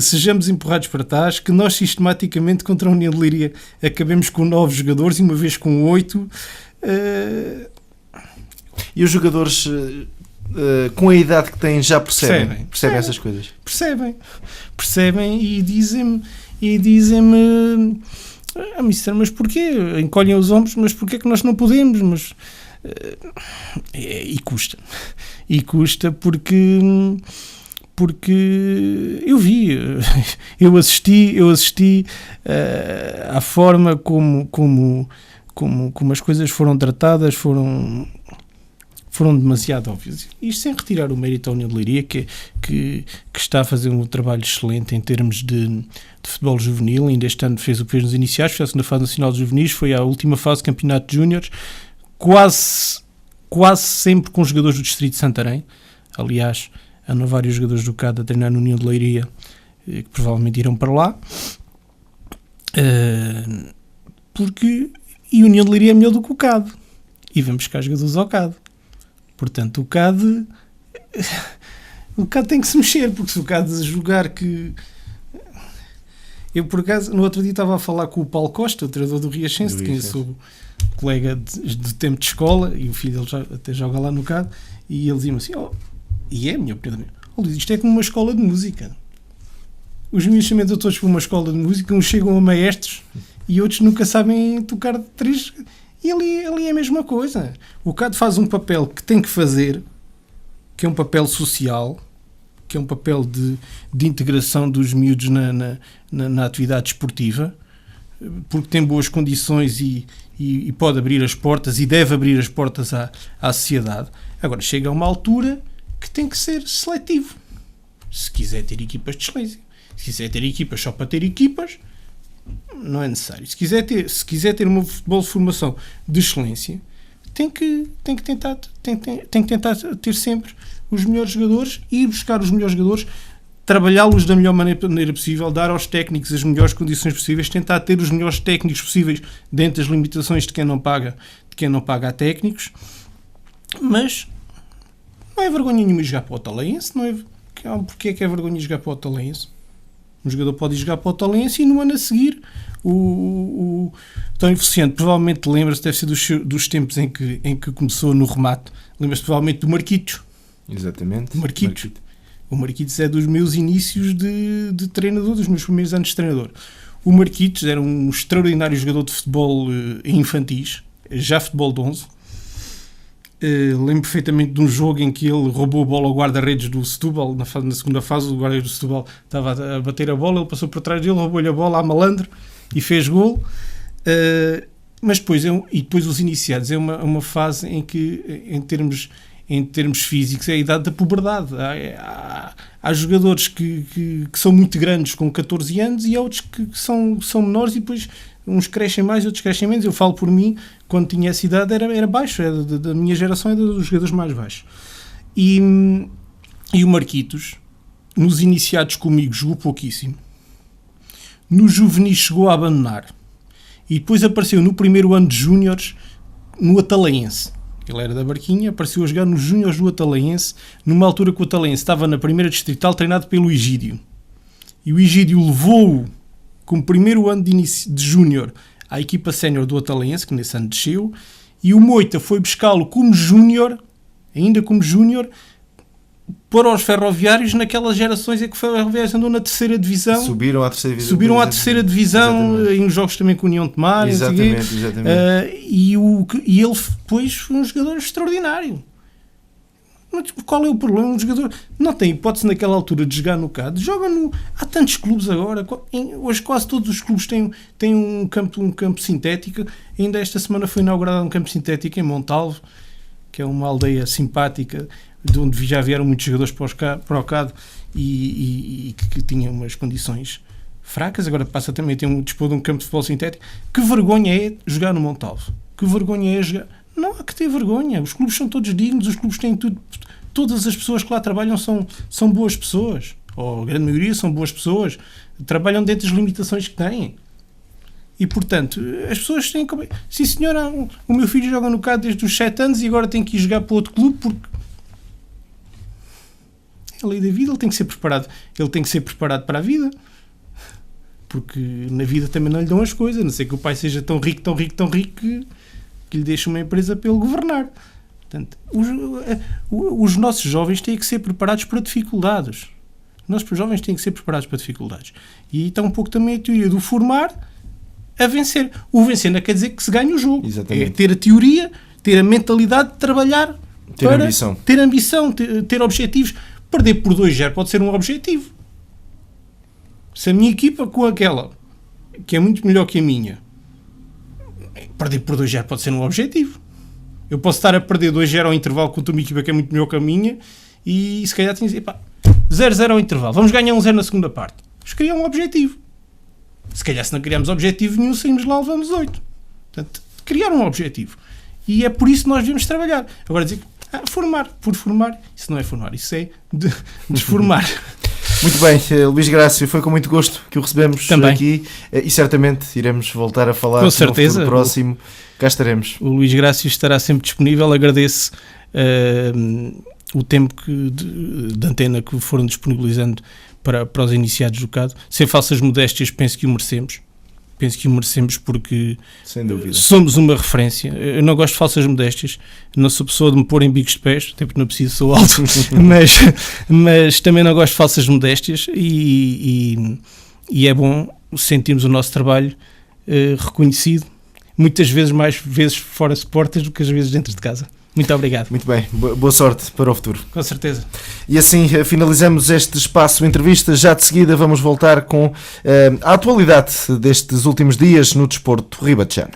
sejamos empurrados para trás, que nós sistematicamente contra a União de Leiria acabemos com 9 jogadores e uma vez com 8. E os jogadores com a idade que têm já percebem essas coisas? Percebem e dizem-me mister, mas porquê? Encolhem os ombros, mas porquê que nós não podemos? Mas, e custa porque eu assisti à forma como as coisas foram tratadas, foram demasiado óbvias. Isto sem retirar o mérito à União de Leiria, que está a fazer um trabalho excelente em termos de futebol juvenil. Ainda este ano fez o que fez nos iniciais, foi a segunda fase nacional de juvenis, foi a última fase do campeonato de júniores, quase sempre com jogadores do distrito de Santarém. Aliás, andam vários jogadores do CAD a treinar na União de Leiria, que provavelmente irão para lá. Porque a União de Leiria é melhor do que o CAD. E vamos buscar jogadores ao CAD. Portanto, o CAD tem que se mexer, porque se o CAD jogar que... Eu, por acaso, no outro dia estava a falar com o Paulo Costa, o treinador do Riachense, de quem sou colega de tempo de escola, e o filho dele até joga lá no CAD, e ele dizia-me assim, e é a minha opinião, Luís, isto é como uma escola de música. Os meus chamam todos para uma escola de música, uns chegam a maestros, e outros nunca sabem tocar de 3... E ali é a mesma coisa. O CAD faz um papel que tem que fazer, que é um papel social, que é um papel de integração dos miúdos na atividade esportiva, porque tem boas condições e pode abrir as portas e deve abrir as portas à sociedade. Agora, chega a uma altura que tem que ser seletivo. Se quiser ter equipas de excelência. Se quiser ter equipas só para ter equipas, não é necessário. Se quiser ter um futebol de formação de excelência, tem que tentar ter sempre os melhores jogadores, ir buscar os melhores jogadores, trabalhá-los da melhor maneira possível, dar aos técnicos as melhores condições possíveis, tentar ter os melhores técnicos possíveis dentro das limitações de quem não paga a técnicos. Mas não é vergonha nenhuma jogar para o Otalense, não é? Porque é que é vergonha jogar para o Otalense? Um jogador pode jogar para o Otalense e no ano a seguir o António Vicente provavelmente lembra-se, deve ser dos tempos em que começou no remate, lembra-se provavelmente do Marquitos. Exatamente. O Marquitos é dos meus inícios de treinador, dos meus primeiros anos de treinador. O Marquitos era um extraordinário jogador de futebol infantis, já futebol de 11. Lembro perfeitamente de um jogo em que ele roubou a bola ao guarda-redes do Setúbal, na segunda fase. O guarda-redes do Setúbal estava a bater a bola, ele passou por trás dele, roubou-lhe a bola a malandro e fez gol. Mas depois, depois os iniciados é uma fase em que, em termos físicos, é a idade da puberdade. Há jogadores que são muito grandes com 14 anos e há outros que são menores e depois uns crescem mais e outros crescem menos. Eu falo por mim, quando tinha essa idade era baixo, da minha geração era dos jogadores mais baixos. E o Marquitos, nos iniciados comigo, jogou pouquíssimo. No juvenis chegou a abandonar. E depois apareceu no primeiro ano de júniores no Atalaense. Ele era da Barquinha, apareceu a jogar nos Júniores do Atalaense, numa altura que o Atalaense estava na primeira distrital, treinado pelo Egídio. E o Egídio levou-o, como primeiro ano de Júnior, à equipa sénior do Atalaense, que nesse ano desceu, e o Moita foi buscá-lo como Júnior, ainda como Júnior, para os Ferroviários naquelas gerações em que o Ferroviários andou na terceira divisão. Subiram à terceira divisão. Subiram à terceira divisão, em jogos também com a União de Mar. Exatamente. E ele depois foi um jogador extraordinário. Mas qual é o problema? Um jogador não tem hipótese naquela altura de jogar no CAD. Joga no... Há tantos clubes agora. Hoje quase todos os clubes têm um campo sintético. Ainda esta semana foi inaugurado um campo sintético em Montalvo, que é uma aldeia simpática, de onde já vieram muitos jogadores para o CAD e que tinha umas condições fracas. Agora passa também a ter dispor de um campo de futebol sintético. Que vergonha é jogar no Montalvo? Que vergonha é jogar... Não há que ter vergonha. Os clubes são todos dignos, os clubes têm tudo. Todas as pessoas que lá trabalham são boas pessoas. Ou a grande maioria são boas pessoas. Trabalham dentro das limitações que têm. E, portanto, as pessoas têm que... Sim, senhora, o meu filho joga no CAD desde os 7 anos e agora tem que ir jogar para outro clube porque... É a lei da vida, ele tem que ser preparado. Ele tem que ser preparado para a vida. Porque na vida também não lhe dão as coisas. A não ser que o pai seja tão rico que lhe deixe uma empresa para ele governar. Portanto, os nossos jovens têm que ser preparados para dificuldades. Os nossos jovens têm que ser preparados para dificuldades. E aí está um pouco também a teoria do formar a vencer. O vencer não quer dizer que se ganhe o jogo. Exatamente. É ter a teoria, ter a mentalidade de trabalhar, ter ambição, ter objetivos. Perder por 2-0 pode ser um objetivo. Se a minha equipa com aquela, que é muito melhor que a minha, perder por 2-0 pode ser um objetivo. Eu posso estar a perder 2-0 ao intervalo contra uma equipa que é muito melhor que a minha e se calhar tenho que dizer, 0-0 ao intervalo, vamos ganhar 1-0 na segunda parte. Vamos criar um objetivo. Se calhar se não criarmos objetivo nenhum, saímos lá, levamos 8. Portanto, criar um objetivo. E é por isso que nós devemos trabalhar. Agora dizer, formar, por formar, isso não é formar, isso é desformar. Muito bem, Luís Grácio, foi com muito gosto que o recebemos também aqui e certamente iremos voltar a falar com certeza. No próximo. Cá estaremos. O Luís Grácio estará sempre disponível. Agradeço o tempo de antena que foram disponibilizando para os iniciados do CAD. Sem falsas modéstias, penso que o merecemos. Penso que o merecemos porque sem dúvida. Somos uma referência. Eu não gosto de falsas modéstias, não sou pessoa de me pôr em bicos de pés, até porque não preciso, sou alto, mas também não gosto de falsas modéstias e é bom sentirmos o nosso trabalho reconhecido, muitas vezes mais vezes fora de portas do que às vezes dentro de casa. Muito obrigado. Muito bem, boa sorte para o futuro. Com certeza. E assim finalizamos este espaço entrevista. Já de seguida vamos voltar com a atualidade destes últimos dias no desporto ribatejano.